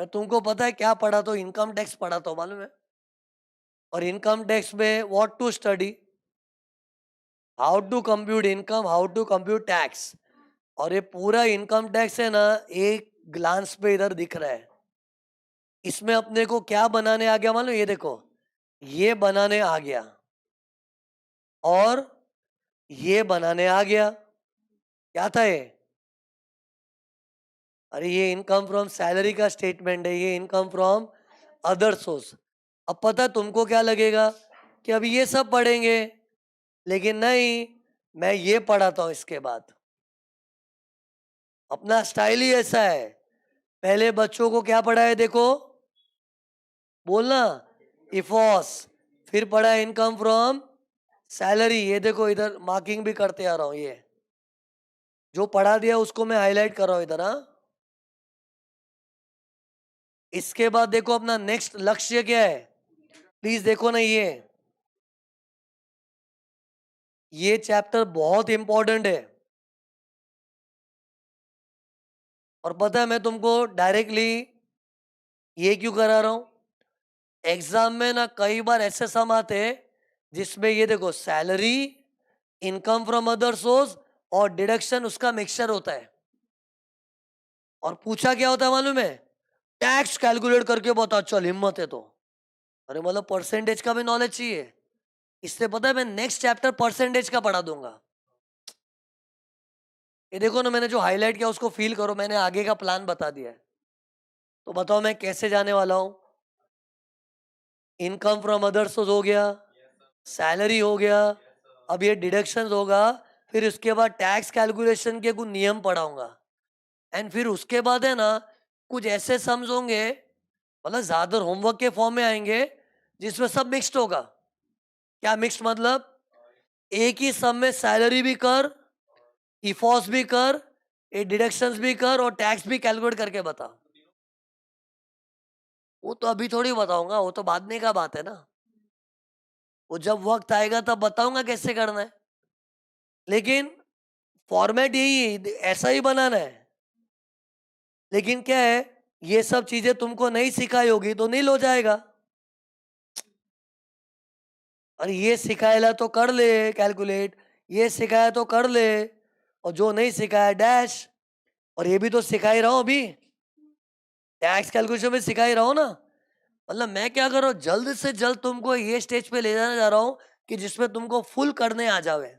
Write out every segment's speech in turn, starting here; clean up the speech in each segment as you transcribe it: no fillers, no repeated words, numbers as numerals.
मैं तुमको पता है क्या पढ़ा तो इनकम टैक्स पढ़ा तो मालूम है। और इनकम टैक्स में what to study, how to compute income, how to compute tax. और ये पूरा इनकम टैक्स है ना, एक ग्लांस पे इधर दिख रहा है। इसमें अपने को क्या बनाने आ गया मालूम, ये देखो, ये बनाने आ गया और ये बनाने आ गया। क्या था ये? अरे ये इनकम फ्रॉम सैलरी का स्टेटमेंट है, ये इनकम फ्रॉम अदर सोर्स। अब पता तुमको क्या लगेगा कि अभी ये सब पढ़ेंगे, लेकिन नहीं, मैं ये पढ़ाता हूं इसके बाद। अपना स्टाइल ही ऐसा है। पहले बच्चों को क्या पढ़ाया देखो, बोलना, इफॉस। फिर पढ़ा इनकम फ्रॉम सैलरी, ये देखो इधर मार्किंग भी करते आ रहा हूं। ये जो पढ़ा दिया उसको मैं हाईलाइट कर रहा हूं इधर। हाँ, इसके बाद देखो अपना नेक्स्ट लक्ष्य क्या है, प्लीज देखो ना। ये चैप्टर बहुत इंपॉर्टेंट है। और पता है मैं तुमको डायरेक्टली ये क्यों करा रहा हूं, एग्जाम में ना कई बार ऐसे सम आते हैं जिसमें ये देखो salary, income from other source और डिडक्शन उसका मिक्सचर होता है। और पूछा क्या होता है मालूम है, टैक्स कैलकुलेट करके बता, चल हिम्मत है तो। अरे मतलब परसेंटेज का भी नॉलेज चाहिए। इससे पता है मैं नेक्स्ट चैप्टर परसेंटेज का पढ़ा दूंगा। ये देखो ना, मैंने जो हाईलाइट किया उसको फील करो, मैंने आगे का प्लान बता दिया है। तो बताओ मैं कैसे जाने वाला हूं। इनकम फ्रॉम अदर सोर्स हो गया, सैलरी हो गया, अब ये डिडक्शन होगा, फिर उसके बाद टैक्स कैलकुलेशन के कुछ नियम पढ़ाऊंगा। एंड फिर उसके बाद है ना, कुछ ऐसे सम्स होंगे, मतलब ज्यादा होमवर्क के फॉर्म में आएंगे, जिसमें सब मिक्स्ड होगा। क्या मिक्स्ड मतलब, एक ही सम में सैलरी भी कर, इफॉस भी कर, ये डिडक्शंस भी कर और टैक्स भी कैलकुलेट करके बता। वो तो अभी थोड़ी बताऊंगा, वो तो बाद में का बात है ना। वो जब वक्त आएगा तब बताऊंगा कैसे करना है। लेकिन फॉर्मेट यही है, ऐसा ही बनाना है। लेकिन क्या है, ये सब चीजें तुमको नहीं सिखाई होगी तो नील हो जाएगा। और ये सिखाया तो कर ले कैलकुलेट, ये सिखाया तो कर ले, और जो नहीं सिखाया डैश। और ये भी तो सिखा ही रहा हूं अभी, टैक्स कैलकुलेशन में सिखा ही रहा हूं ना। मतलब मैं क्या कर रहा हूं, जल्द से जल्द तुमको ये स्टेज पे ले जाने जा रहा हूं कि जिसमें तुमको फुल करने आ जावे।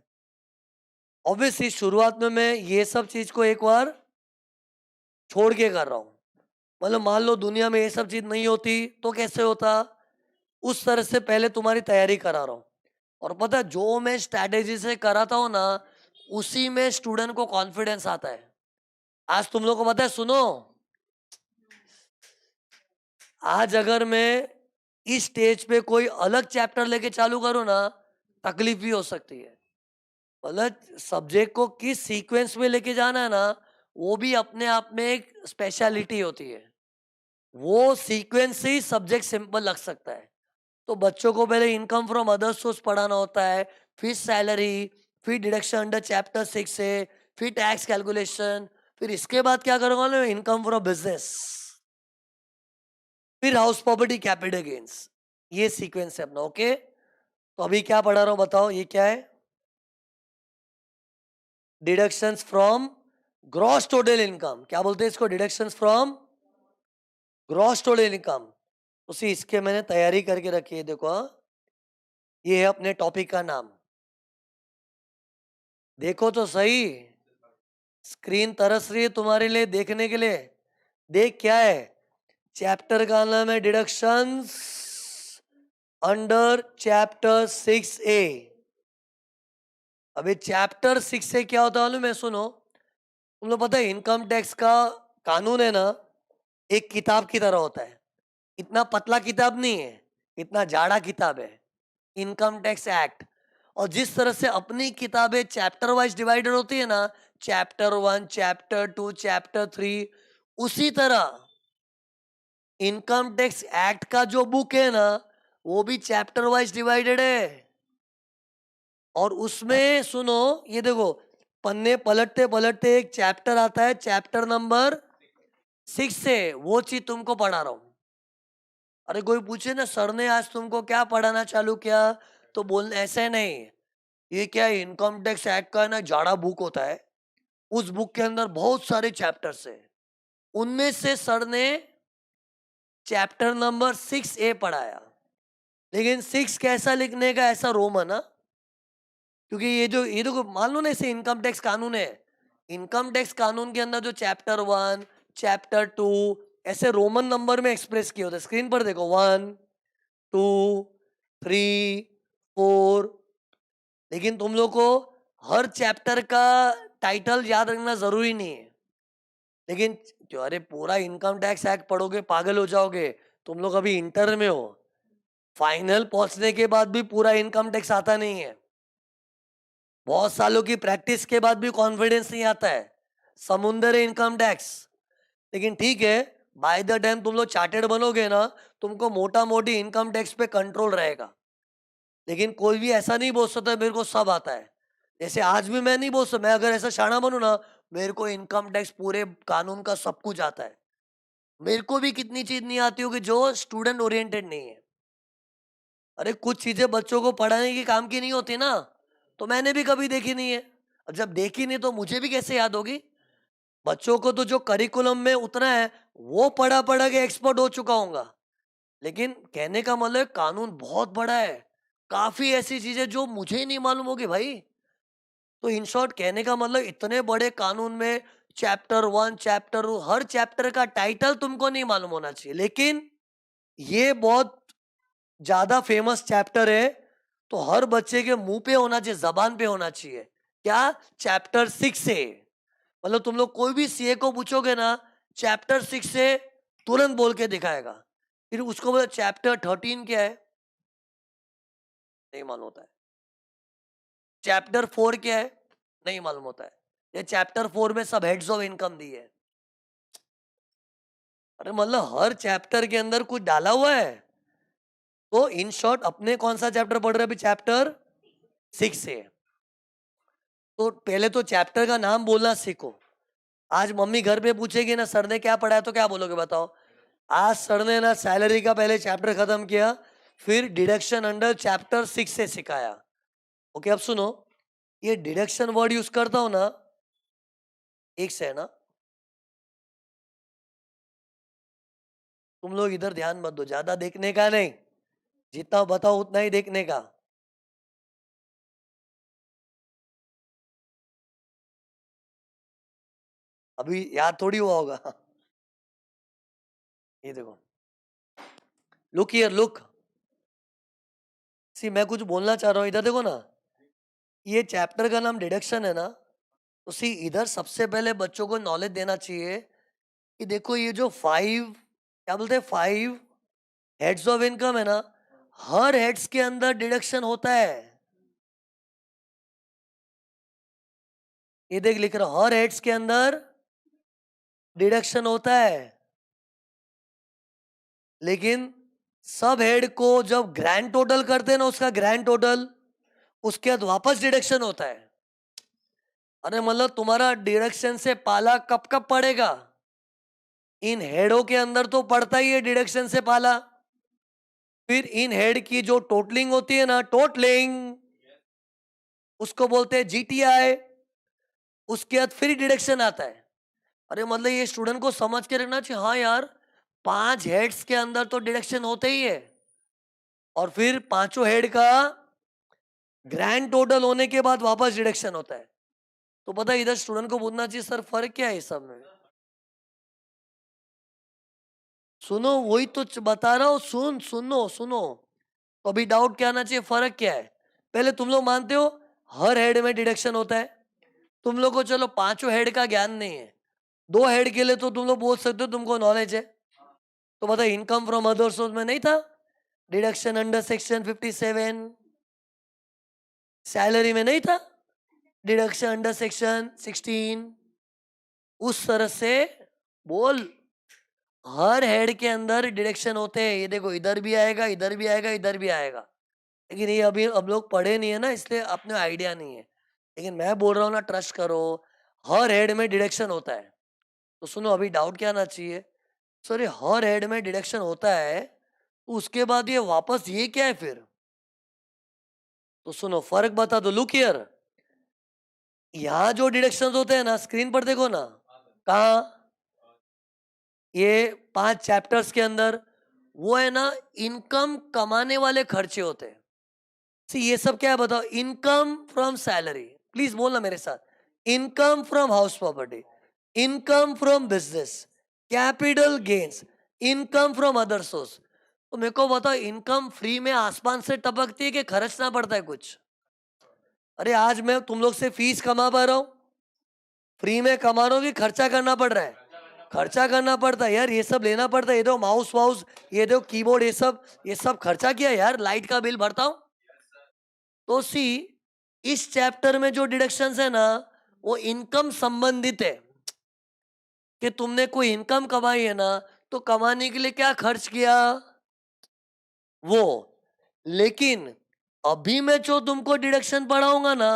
ऑब्वियसली शुरुआत में मैं ये सब चीज को एक बार छोड़ के कर रहा हूँ। मतलब मान लो दुनिया में ये सब चीज नहीं होती तो कैसे होता, उस तरह से पहले तुम्हारी तैयारी करा रहा हूँ। और पता है जो मैं स्ट्रैटेजी से कराता हूँ ना, उसी में स्टूडेंट को कॉन्फिडेंस आता है। आज तुम लोग को पता है, सुनो, आज अगर मैं इस स्टेज पे कोई अलग चैप्टर लेके चालू करूँ ना, तकलीफ भी हो सकती है। मतलब सब्जेक्ट को किस सीक्वेंस में लेके जाना है ना, वो भी अपने आप में एक स्पेशलिटी होती है। वो सीक्वेंस से ही सब्जेक्ट सिंपल लग सकता है। तो बच्चों को पहले इनकम फ्रॉम अदर सोर्स पढ़ाना होता है, फिर सैलरी, फिर डिडक्शन अंडर चैप्टर 6 से, फिर टैक्स कैलकुलेशन, फिर इसके बाद क्या करूंगा ना, इनकम फ्रॉम बिजनेस, फिर हाउस प्रॉपर्टी कैपिटल गेन्स। ये सीक्वेंस है अपना। ओके, तो अभी क्या पढ़ा रहा हूं बताओ, ये क्या है, deductions from gross total income. क्या बोलते हैं इसको, deductions from gross total income. उसी इसके मैंने तैयारी करके रखी है, देखो। हाँ, ये है अपने टॉपिक का नाम। देखो तो सही, स्क्रीन तरस रही है तुम्हारे लिए देखने के लिए। देख क्या है, चैप्टर का नाम है डिडक्शंस अंडर चैप्टर 6A। अभी चैप्टर 6 से क्या होता है मालूम है, सुनो। तुम लोग पता है इनकम टैक्स का कानून है ना, एक किताब की तरह होता है। इतना पतला किताब नहीं है, इतना जाड़ा किताब है, इनकम टैक्स एक्ट। और जिस तरह से अपनी किताबें चैप्टर वाइज डिवाइडेड होती है ना, चैप्टर 1, चैप्टर 2, चैप्टर 3, उसी तरह इनकम टैक्स एक्ट का जो बुक है ना, वो भी चैप्टर वाइज डिवाइडेड है। और उसमें सुनो, ये देखो, पन्ने पलटते पलटते एक चैप्टर आता है, चैप्टर नंबर 6 से वो चीज तुमको पढ़ा रहा हूँ। अरे कोई पूछे ना सर ने आज तुमको क्या पढ़ाना चालू किया, तो बोल ऐसे नहीं। ये क्या है, इनकम टैक्स एक्ट का ना जाड़ा बुक होता है। उस बुक के अंदर बहुत सारे चैप्टर्स है। उनमें से सर ने चैप्टर नंबर 6A पढ़ाया। लेकिन 6 कैसा लिखने का, ऐसा रोमन ना, क्योंकि ये देखो मान लो ना ऐसे इनकम टैक्स कानून है। इनकम टैक्स कानून के अंदर जो चैप्टर 1, चैप्टर 2 ऐसे रोमन नंबर में एक्सप्रेस किए होते। स्क्रीन पर देखो 1, 2, 3, 4। लेकिन तुम लोग को हर चैप्टर का टाइटल याद रखना जरूरी नहीं है। लेकिन जो अरे पूरा इनकम टैक्स एक्ट पढ़ोगे पागल हो जाओगे। तुम लोग अभी इंटर में हो, फाइनल पहुंचने के बाद भी पूरा इनकम टैक्स आता नहीं है। बहुत सालों की प्रैक्टिस के बाद भी कॉन्फिडेंस नहीं आता है। समुंदर है इनकम टैक्स। लेकिन ठीक है, बाय द टाइम तुम लोग चार्टेड बनोगे ना, तुमको मोटा मोटी इनकम टैक्स पे कंट्रोल रहेगा। लेकिन कोई भी ऐसा नहीं बोल सकता मेरे को सब आता है। जैसे आज भी मैं नहीं बोल सकता, मैं अगर ऐसा शाना बनू ना, मेरे को इनकम टैक्स पूरे कानून का सब कुछ आता है। मेरे को भी कितनी चीज नहीं आती होगी जो स्टूडेंट ओरिएंटेड नहीं है। अरे कुछ चीजें बच्चों को पढ़ाने की काम की नहीं होती ना, तो मैंने भी कभी देखी नहीं है। अब जब देखी नहीं तो मुझे भी कैसे याद होगी। बच्चों को तो जो करिकुलम में उतना है वो पढ़ा पढ़ा के एक्सपर्ट हो चुका हूँगा। लेकिन कहने का मतलब कानून बहुत बड़ा है। काफी ऐसी चीजें जो मुझे ही नहीं मालूम होगी भाई। तो इन शॉर्ट कहने का मतलब इतने बड़े कानून में चैप्टर 1, चैप्टर हर चैप्टर का टाइटल तुमको नहीं मालूम होना चाहिए। लेकिन ये बहुत ज्यादा फेमस चैप्टर है, तो हर बच्चे के मुंह पे होना चाहिए, जबान पे होना चाहिए। क्या? चैप्टर 6 से। मतलब तुम लोग कोई भी सीए को पूछोगे ना, चैप्टर 6 से तुरंत बोल के दिखाएगा। फिर उसको बोला चैप्टर 13 क्या है, नहीं मालूम होता है। चैप्टर 4 क्या है, नहीं मालूम होता है। ये चैप्टर 4 में सब हेड्स ऑफ इनकम दी है। अरे मतलब हर चैप्टर के अंदर कुछ डाला हुआ है। तो इन शॉर्ट अपने कौन सा चैप्टर पढ़ रहे हैं अभी? चैप्टर 6 से। तो पहले तो चैप्टर का नाम बोलना सीखो। आज मम्मी घर पे पूछेगी ना सर ने क्या पढ़ाया, तो क्या बोलोगे बताओ? आज सर ने ना सैलरी का पहले चैप्टर खत्म किया, फिर डिडक्शन अंडर चैप्टर 6 से सिखाया। ओके अब सुनो, ये डिडक्शन वर्ड यूज करता हूं ना, एक से है ना, तुम लोग इधर ध्यान मत दो, ज्यादा देखने का नहीं। जितना बताओ उतना ही देखने का। अभी याद थोड़ी हुआ होगा। ये देखो, लुक हियर लुक। सी मैं कुछ बोलना चाह रहा हूँ, इधर देखो ना। ये चैप्टर का नाम डिडक्शन है ना, तो सी इधर सबसे पहले बच्चों को नॉलेज देना चाहिए कि देखो ये जो 5, क्या बोलते हैं, 5 हेड्स ऑफ इनकम है ना, हर हेड्स के अंदर डिडक्शन होता है। ये देख लिख रहा हूं, हर हेड्स के अंदर डिडक्शन होता है। लेकिन सब हेड को जब ग्रैंड टोटल करते हैं ना, उसका ग्रैंड टोटल, उसके बाद वापस डिडक्शन होता है। अरे मतलब तुम्हारा डिडक्शन से पाला कब कब पड़ेगा? इन हेडों के अंदर तो पड़ता ही है डिडक्शन से पाला। फिर इन हेड की जो टोटलिंग होती है ना, टोटलिंग, उसको बोलते हैं जीटीआई। उसके बाद फिर डिडक्शन आता है। अरे मतलब ये स्टूडेंट को समझ के रखना चाहिए, हाँ यार 5 हेड्स के अंदर तो डिडक्शन होते ही है। और फिर पांचों हेड का ग्रैंड टोटल होने के बाद वापस डिडक्शन होता है। तो पता है इधर स्टूडेंट को पूछना चाहिए सर फर्क क्या है इस सब में। सुनो वही तो बता रहा हूँ, सुनो सुनो। तो अभी डाउट क्या आना चाहिए, फर्क क्या है? पहले तुम लोग मानते हो हर हेड में डिडक्शन होता है। तुम लोग को चलो पांचों हेड का ज्ञान नहीं है, 2 हेड के लिए तो तुम लोग बोल सकते हो तुमको नॉलेज है। तो बताओ इनकम फ्रॉम अदर सोर्स में नहीं था डिडक्शन अंडर सेक्शन 57? सैलरी में नहीं था डिडक्शन अंडर सेक्शन 16? उस तरह से बोल, हर हेड के अंदर डिडक्शन होते हैं। ये देखो इधर भी आएगा, इधर भी आएगा, इधर भी आएगा। लेकिन ये अभी अब लोग पढ़े नहीं है ना, इसलिए अपने आइडिया नहीं है। लेकिन मैं बोल रहा हूँ ना, ट्रस्ट करो, हर हेड में डिडक्शन होता है। तो सुनो, अभी डाउट क्या आना चाहिए, सर ये हर हेड में डिडक्शन होता है, तो उसके बाद ये वापस ये क्या है फिर? तो सुनो, फर्क बता दो, लुक हियर। यहाँ जो डिडक्शन होते हैं ना, स्क्रीन पर देखो ना, कहाँ, ये 5 चैप्टर्स के अंदर, वो है ना इनकम कमाने वाले खर्चे होते हैं। सी ये सब क्या है बताओ? इनकम फ्रॉम सैलरी, प्लीज बोलना मेरे साथ, income from house property, income from business, capital gains, income from other source. तो मेरे को बताओ, इनकम फ्री में आसमान से टपकती है कि खर्चना पड़ता है कुछ? अरे आज मैं तुम लोग से फीस कमा पा रहा हूं, फ्री में कमा रहा हूं कि खर्चा करना पड़ रहा है? खर्चा करना पड़ता है यार, ये सब लेना पड़ता है, ये दो माउस वाउस, ये दो कीबोर्ड, ये सब खर्चा किया यार, लाइट का बिल भरता हूं। तो सी, इस चैप्टर में जो डिडक्शंस है ना, वो इनकम संबंधित है, कि तुमने कोई इनकम कमाई है ना, तो कमाने के लिए क्या खर्च किया वो। लेकिन अभी मैं जो तुमको डिडक्शन पढ़ाऊंगा ना,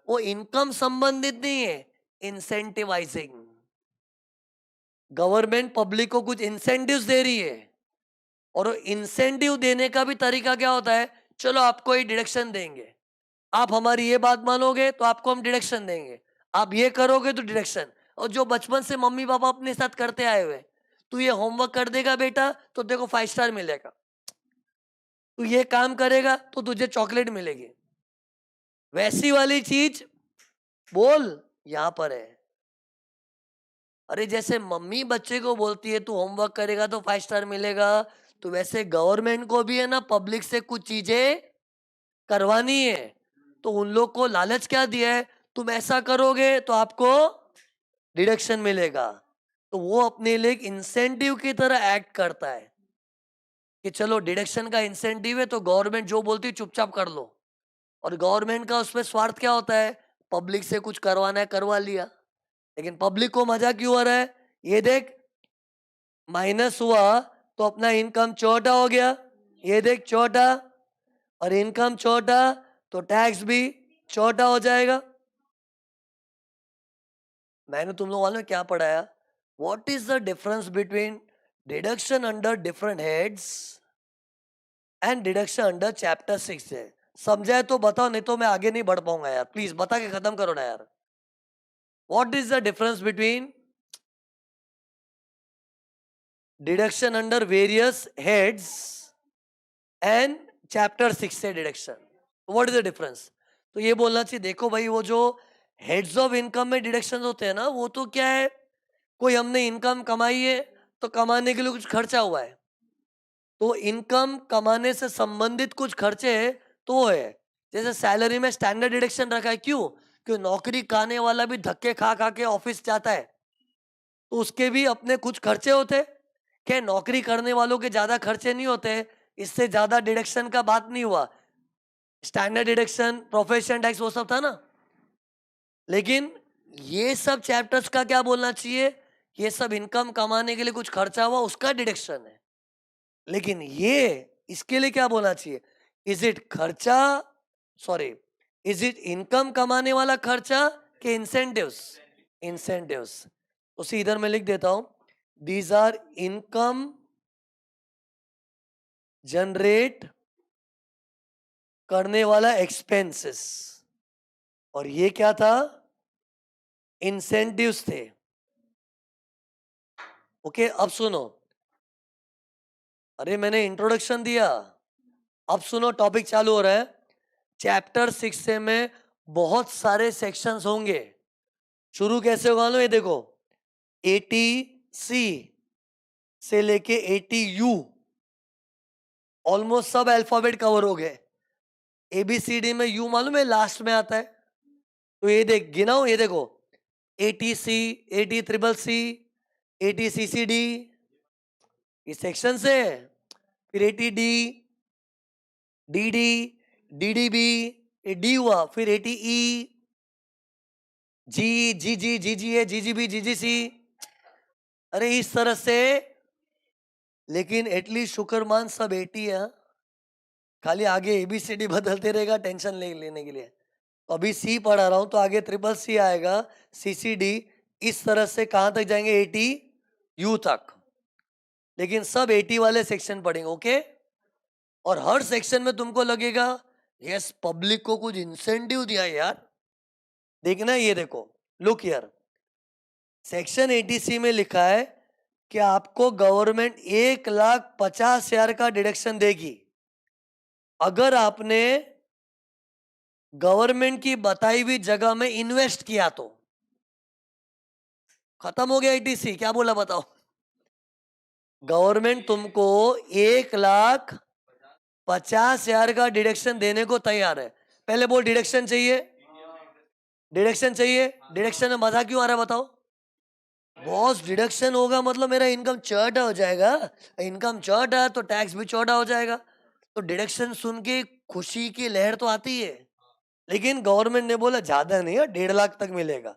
वो इनकम संबंधित नहीं है, इंसेंटिवाइजिंग। गवर्नमेंट पब्लिक को कुछ इंसेंटिव्स दे रही है, और इंसेंटिव देने का भी तरीका क्या होता है, चलो आपको ये डिडक्शन देंगे, आप हमारी ये बात मानोगे तो आपको हम डिडक्शन देंगे, आप ये करोगे तो डिडक्शन। और जो बचपन से मम्मी पापा अपने साथ करते आए हुए, तू ये होमवर्क कर देगा बेटा तो देखो 5 स्टार मिलेगा, तू ये काम करेगा तो तुझे चॉकलेट मिलेगी, वैसी वाली चीज बोल यहां पर है। अरे जैसे मम्मी बच्चे को बोलती है तू होमवर्क करेगा तो 5 स्टार मिलेगा, तो वैसे गवर्नमेंट को भी है ना पब्लिक से कुछ चीजें करवानी है। तो उन लोग को लालच क्या दिया है, तुम ऐसा करोगे तो आपको डिडक्शन मिलेगा। तो वो अपने लिए एक इंसेंटिव की तरह एक्ट करता है, कि चलो डिडक्शन का इंसेंटिव है तो गवर्नमेंट जो बोलती है चुपचाप कर लो। और गवर्नमेंट का उसमें स्वार्थ क्या होता है, पब्लिक से कुछ करवाना है करवा लिया, लेकिन पब्लिक को मजा क्यों हो रहा है, ये देख माइनस हुआ तो अपना इनकम छोटा हो गया, ये देख छोटा, और इनकम छोटा तो टैक्स भी छोटा हो जाएगा। मैंने तुम लोग वालों ने क्या पढ़ाया, what is the difference between deduction under different heads and deduction under chapter 6 है? समझाए तो बताओ, नहीं तो मैं आगे नहीं बढ़ पाऊंगा यार, प्लीज बता के खत्म करो ना यार। What is the difference between deduction under various heads and chapter 6 से deduction, what is the difference? तो ये बोलना चाहिए, देखो भाई वो जो हेड्स ऑफ इनकम में डिडक्शन होते हैं ना, वो तो क्या है, कोई हमने इनकम कमाई है तो कमाने के लिए कुछ खर्चा हुआ है, तो इनकम कमाने से संबंधित कुछ खर्चे है तो वो है। जैसे सैलरी में स्टैंडर्ड डिडक्शन रखा है, क्यों? क्यों नौकरी खाने वाला भी धक्के खा खा के ऑफिस जाता है, तो उसके भी अपने कुछ खर्चे होते हैं। क्या नौकरी करने वालों के ज्यादा खर्चे नहीं होते, इससे ज्यादा डिडक्शन का बात नहीं हुआ, स्टैंडर्ड डिडक्शन प्रोफेशन टैक्स वो सब था ना। लेकिन ये सब चैप्टर्स का क्या बोलना चाहिए, ये सब इनकम कमाने के लिए कुछ खर्चा हुआ उसका डिडक्शन है। लेकिन ये इसके लिए क्या बोलना चाहिए, इज इट खर्चा, सॉरी, इज इट इनकम कमाने वाला खर्चा कि इंसेंटिव्स? इंसेंटिव्स। तो इधर मैं लिख देता हूं, दीज आर इनकम जनरेट करने वाला एक्सपेंसेस, और ये क्या था, इंसेंटिव्स थे। ओके अब सुनो, अरे मैंने इंट्रोडक्शन दिया, अब सुनो टॉपिक चालू हो रहा है। चैप्टर 6 से में बहुत सारे सेक्शंस होंगे। शुरू कैसे होगा लो, ये देखो, 80C से लेके 80U ऑलमोस्ट सब अल्फाबेट कवर हो गए। ABCD में U मालूम है लास्ट में आता है, तो ये देख गिनाओ, ये देखो 80C, 80CCC, 80CCD, ये सेक्शन से। फिर 80D, DD, DDB, ये D हुआ, फिर 80E, G, GG, GGA, GGB, GGC। अरे इस तरह से, लेकिन एटलीस्ट शुक्र मान सब 80 है, हाँ? खाली आगे ABCD बदलते रहेगा लेने के लिए। तो अभी C पढ़ा रहा हूं तो आगे CCC आएगा, CCD, इस तरह से कहां तक जाएंगे, 80 यू तक, लेकिन सब 80 वाले सेक्शन पढ़ेंगे, ओके। और हर सेक्शन में तुमको लगेगा यस पब्लिक को कुछ इंसेंटिव दिया है यार। देखना ये देखो, लुक हियर, सेक्शन 80C में लिखा है कि आपको गवर्नमेंट 1,50,000 का डिडक्शन देगी अगर आपने गवर्नमेंट की बताई हुई जगह में इन्वेस्ट किया तो। खत्म हो गया 80C, क्या बोला बताओ। गवर्नमेंट तुमको 1,50,000 का डिडक्शन देने को तैयार है। पहले बोल डिडक्शन चाहिए, डिडक्शन चाहिए। डिडक्शन में मजा क्यों आ रहा है बताओ। बॉस डिडक्शन होगा मतलब मेरा इनकम चौड़ा हो जाएगा, इनकम चौड़ा तो टैक्स भी चौड़ा हो जाएगा, तो डिडक्शन सुन के खुशी की लहर तो आती है। लेकिन गवर्नमेंट ने बोला ज्यादा नहीं है, 1.5 लाख तक मिलेगा।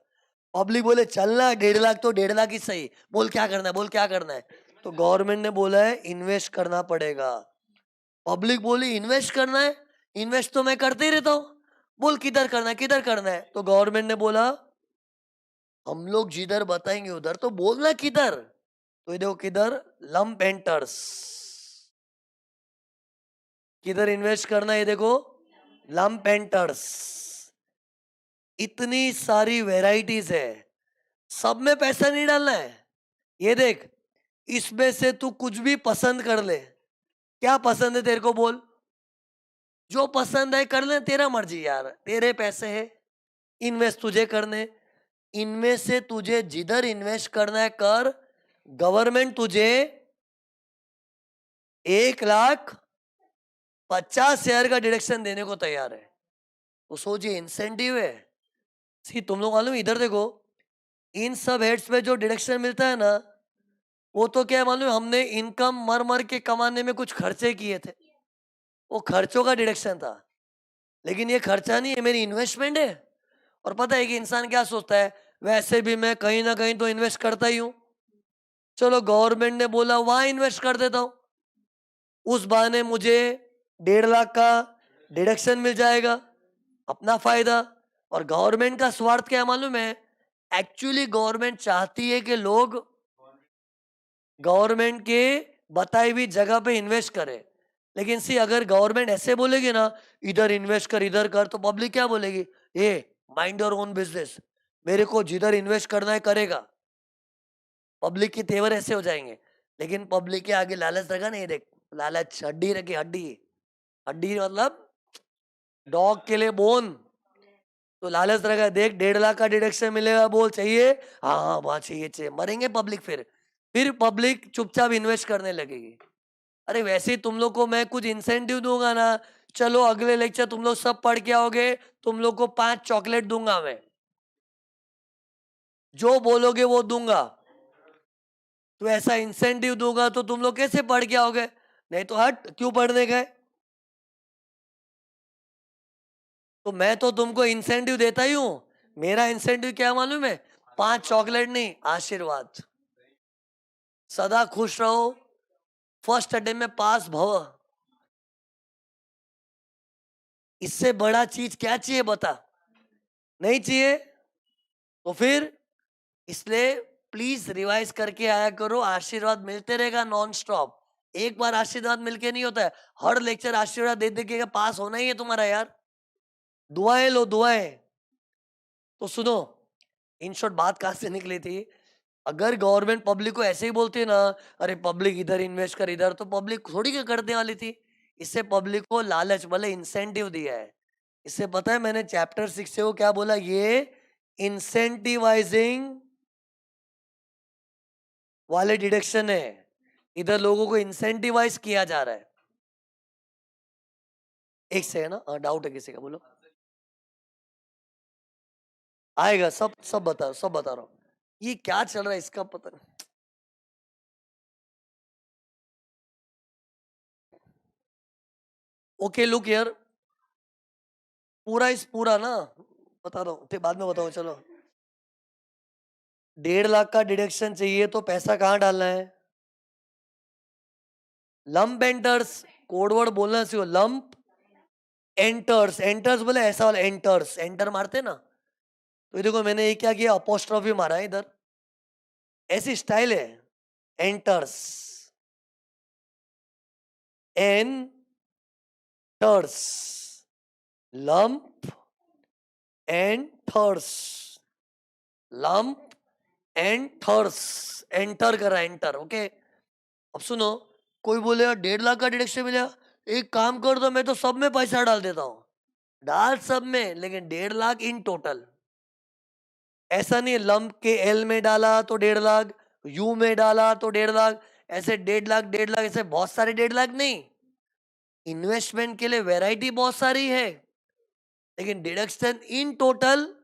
पब्लिक बोले चलना 1.5 लाख, तो 1.5 लाख ही सही, बोल क्या करना है, बोल क्या करना है। तो गवर्नमेंट ने बोला है इन्वेस्ट करना पड़ेगा। पब्लिक बोली इन्वेस्ट करना है, इन्वेस्ट तो मैं करते ही रहता हूँ, बोल किधर करना है, किधर करना है। तो गवर्नमेंट ने बोला हम लोग जिधर बताएंगे उधर, तो बोलना किधर। तो ये देखो किधर, लंप एंटर्स, किधर इन्वेस्ट करना है, ये देखो लंप एंटर्स। इतनी सारी वेराइटीज है, सब में पैसा नहीं डालना है। ये देख, इसमें से तू कुछ भी पसंद कर ले। क्या पसंद है तेरे को बोल, जो पसंद है कर ले, तेरा मर्जी यार, तेरे पैसे है, इन्वेस्ट तुझे करने। इनमें से तुझे जिधर इन्वेस्ट करना है कर, गवर्नमेंट तुझे 1,50,000 का डिडक्शन देने को तैयार है। तो सोचिए इंसेंटिव है। सी तुम लोग मालूम, इधर देखो, इन सब हेड्स पे जो डिडक्शन मिलता है ना, वो तो क्या है मालूम, हमने इनकम मर मर के कमाने में कुछ खर्चे किए थे, वो खर्चों का डिडक्शन था। लेकिन ये खर्चा नहीं है, मेरी इन्वेस्टमेंट है। और पता है कि इंसान क्या सोचता है, वैसे भी मैं कहीं ना कहीं तो इन्वेस्ट करता ही हूं, चलो गवर्नमेंट ने बोला वहां इन्वेस्ट कर देता हूं, उस बहाने मुझे 1.5 लाख का डिडक्शन मिल जाएगा, अपना फायदा। और गवर्नमेंट का स्वार्थ क्या है मालूम है, एक्चुअली गवर्नमेंट चाहती है कि लोग गवर्नमेंट के बताई हुई जगह पे इन्वेस्ट करें। लेकिन सी अगर गवर्नमेंट ऐसे बोलेगी ना, इधर इन्वेस्ट कर इधर कर, तो पब्लिक क्या बोलेगी, a mind your own business, मेरे को जिधर इन्वेस्ट करना है करेगा। पब्लिक के तेवर ऐसे हो जाएंगे। लेकिन पब्लिक के आगे लालच रखा नहीं, देख लालच हड्डी रखी, हड्डी, हड्डी मतलब डॉग के लिए बोन। तो लालच रखा, देख 1.5 लाख का डिडक्शन मिलेगा, बोल चाहिए, हाँ हाँ वहां चाहिए चाहिए, मरेंगे पब्लिक। फिर पब्लिक चुपचाप इन्वेस्ट करने लगेगी। अरे वैसे ही तुम लोग को मैं कुछ इंसेंटिव दूंगा ना, चलो अगले लेक्चर तुम लोग सब पढ़ के आओगे, तुम लोग को 5 चॉकलेट दूंगा मैं, जो बोलोगे वो दूंगा। तो ऐसा इंसेंटिव दूंगा तो तुम लोग कैसे पढ़ के आओगे, नहीं तो हट क्यों पढ़ने गए। तो मैं तो तुमको इंसेंटिव देता ही हूं। मेरा इंसेंटिव क्या मालूम है, 5 चॉकलेट नहीं, आशीर्वाद। सदा खुश रहो, फर्स्ट अटेम्प्ट में पास भव। इससे बड़ा चीज क्या चाहिए बता, नहीं चाहिए। तो फिर इसलिए प्लीज रिवाइज करके आया करो, आशीर्वाद मिलते रहेगा नॉन स्टॉप। एक बार आशीर्वाद मिलके नहीं होता है, हर लेक्चर आशीर्वाद दे दे के पास होना ही है तुम्हारा यार। दुआएं लो दुआएं। तो सुनो, इन शॉर्ट बात कहां से निकली थी, अगर गवर्नमेंट पब्लिक को ऐसे ही बोलती है ना, अरे पब्लिक इधर इन्वेस्ट कर इधर, तो पब्लिक थोड़ी क्या करने वाली थी। इससे पब्लिक को लालच वाले इंसेंटिव दिया है। इससे पता है मैंने चैप्टर 6 से वो क्या बोला, ये इंसेंटिवाइजिंग वाले डिडक्शन है, इधर लोगों को इंसेंटिवाइज किया जा रहा है। एक से है ना, डाउट है किसी का, बोलो। आएगा, सब बता रहा हूँ। ये क्या चल रहा है इसका पता नहीं। ओके लुक यार, पूरा ना बता दो, फिर बाद में बताओ चलो। 1.5 लाख का डिडक्शन चाहिए तो पैसा कहाँ डालना है, लंप एंटर्स। कोडवर्ड बोलना सीखो, लंप एंटर्स। एंटर्स बोले ऐसा वाला एंटर्स, एंटर मारते ना। तो ये देखो मैंने ये क्या किया, अपोस्ट्रॉफी मारा है इधर, ऐसी स्टाइल है, एंटर्स, एंटर्स, लंप एंड थर्स, लंप एंड थर्स, एंटर कर रहा है, एंटर, ओके। अब सुनो, कोई बोलेगा 1.5 लाख का डिडक्शन मिलेगा, एक काम कर दो, मैं तो सब में पैसा डाल देता हूं, डाल सब में, लेकिन 1.5 लाख इन टोटल। ऐसा नहीं लंप के एल में डाला तो 1.5 लाख, यू में डाला तो 1.5 लाख, ऐसे 1.5 लाख 1.5 लाख, ऐसे बहुत सारे 1.5 लाख नहीं। इन्वेस्टमेंट के लिए वैरायटी बहुत सारी है, लेकिन डिडक्शन इन टोटल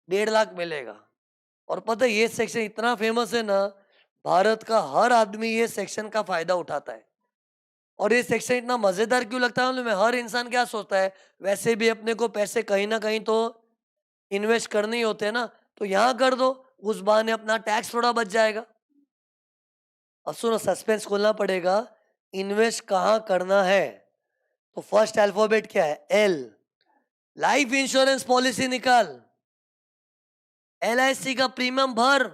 1.5 लाख मिलेगा। और पता है ये सेक्शन इतना फेमस है ना, भारत का हर आदमी ये सेक्शन का फायदा उठाता है। और ये सेक्शन इतना मजेदार क्यों लगता है मालूम है? हर इंसान क्या सोचता है, वैसे भी अपने को पैसे कहीं ना कहीं तो इन्वेस्ट करने ही होते हैं ना, तो यहाँ कर दो, उस बहाने अपना टैक्स थोड़ा बच जाएगा। अब सुनो, सस्पेंस खोलना पड़ेगा, इन्वेस्ट कहाँ करना है। तो फर्स्ट अल्फाबेट क्या है? एल। लाइफ इंश्योरेंस पॉलिसी निकाल, LIC का प्रीमियम भर।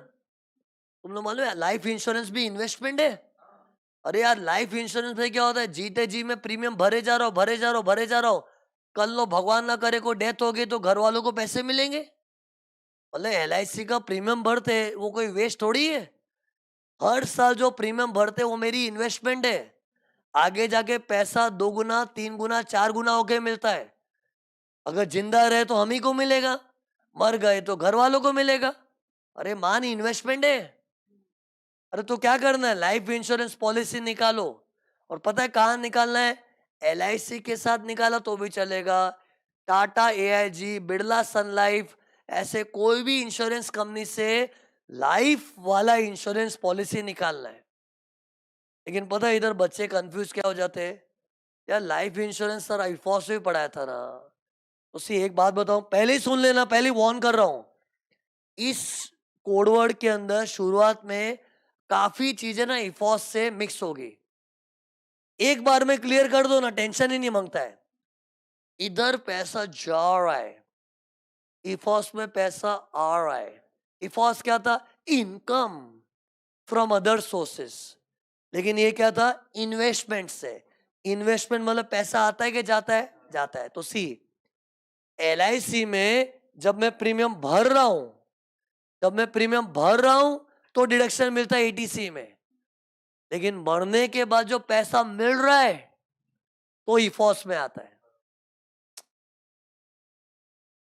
तुम लोग मालूम है लाइफ इंश्योरेंस भी इन्वेस्टमेंट है। अरे यार, लाइफ इंश्योरेंस में क्या होता है, जीते जी में प्रीमियम भरे जा रहा हो, भरे जा रहा हो, भरे जा रहा हो, कल लो भगवान ना करे कोई डेथ हो गई तो घर वालों को पैसे मिलेंगे। बोले LIC का प्रीमियम भरते वो कोई वेस्ट थोड़ी है, हर साल जो प्रीमियम भरते वो मेरी इन्वेस्टमेंट है, आगे जाके पैसा 2 गुना 3 गुना 4 गुना होके मिलता है। अगर जिंदा रहे तो हम ही को मिलेगा, मर गए तो घर वालों को मिलेगा। अरे मान इन्वेस्टमेंट है। अरे तो क्या करना है, लाइफ इंश्योरेंस पॉलिसी निकालो। और पता है कहाँ निकालना है? LIC के साथ निकाला तो भी चलेगा, टाटा AIG, बिरला सन लाइफ, ऐसे कोई भी इंश्योरेंस कंपनी से लाइफ वाला इंश्योरेंस पॉलिसी निकालना है। लेकिन पता है इधर बच्चे कंफ्यूज क्या हो जाते हैं, यार लाइफ इंश्योरेंस सर आईफॉस में पढ़ाया था ना। उसी एक बात बताऊं, पहले ही सुन लेना, पहले वार्न कर रहा हूं, इस कोडवर्ड के अंदर शुरुआत में काफी चीजें ना इफॉस से मिक्स होगी। एक बार में क्लियर कर दो ना, टेंशन ही नहीं मांगता है। इधर पैसा जा रहा है, इफॉस में पैसा आ रहा है। इफॉस क्या था? Income from other sources. लेकिन ये क्या था? इन्वेस्टमेंट से। इन्वेस्टमेंट मतलब पैसा आता है कि जाता है? जाता है। तो सी, LIC में जब मैं प्रीमियम भर रहा हूं, जब मैं प्रीमियम भर रहा हूं तो डिडक्शन मिलता है ETC में, लेकिन मरने के बाद जो पैसा मिल रहा है तो इफॉस में आता है।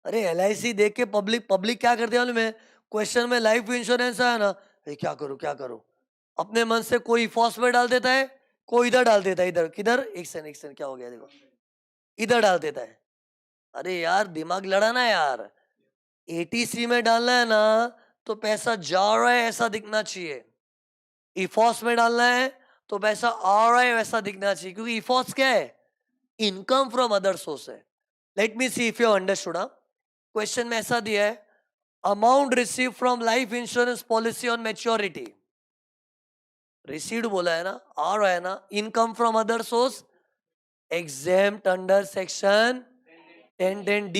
अरे LIC देख के पब्लिक पब्लिक क्या करती है मालूम है? क्वेश्चन में लाइफ इंश्योरेंस आया ना, अरे क्या करूं क्या करूं, अपने मन से कोई इफॉस में डाल देता है, कोई इधर डाल देता है। इधर किधर? एक सेकंड क्या हो गया देखो, इधर डाल देता है। अरे यार दिमाग लड़ाना यार, ATC में डालना है ना तो पैसा जा रहा है ऐसा दिखना चाहिए, इफॉस में डालना है तो पैसा आ रहा है वैसा दिखना चाहिए, क्योंकि इफॉस क्या है? इनकम फ्रॉम अदर सोर्स है। Let me see if you understood. Question में ऐसा दिया है, amount receive from life insurance policy on maturity, received बोला है ना, आ रहा है ना, income from other source exempt under section 1010D,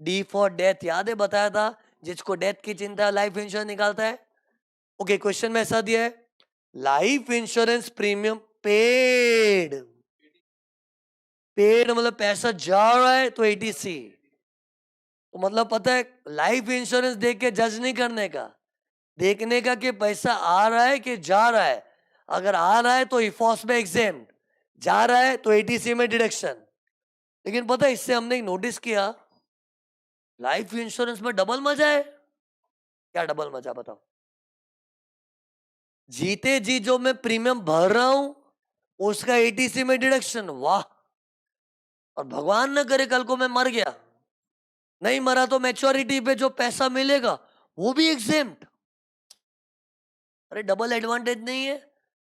D for death, याद है बताया था, जिसको डेथ की चिंता लाइफ इंश्योरेंस निकालता है। ओके, क्वेश्चन में ऐसा दिया है, life insurance premium paid, paid मतलब पैसा जा रहा है तो ATC। तो मतलब पता है, लाइफ इंश्योरेंस देख के जज नहीं करने का, देखने का कि पैसा आ रहा है कि जा रहा है। अगर आ रहा है तो इफॉस में एग्जेम्प्ट, जा रहा है तो ATC में डिडक्शन। लेकिन पता है इससे हमने एक नोटिस किया, लाइफ इंश्योरेंस में डबल मजा है। क्या डबल मजा बताओ? जीते जी जो मैं प्रीमियम भर रहा हूं उसका ATC में डिडक्शन, वाह। और भगवान न करे कल को मैं मर गया, नहीं मरा तो मैच्योरिटी पे जो पैसा मिलेगा वो भी एग्जेम्प्ट। अरे डबल एडवांटेज नहीं है?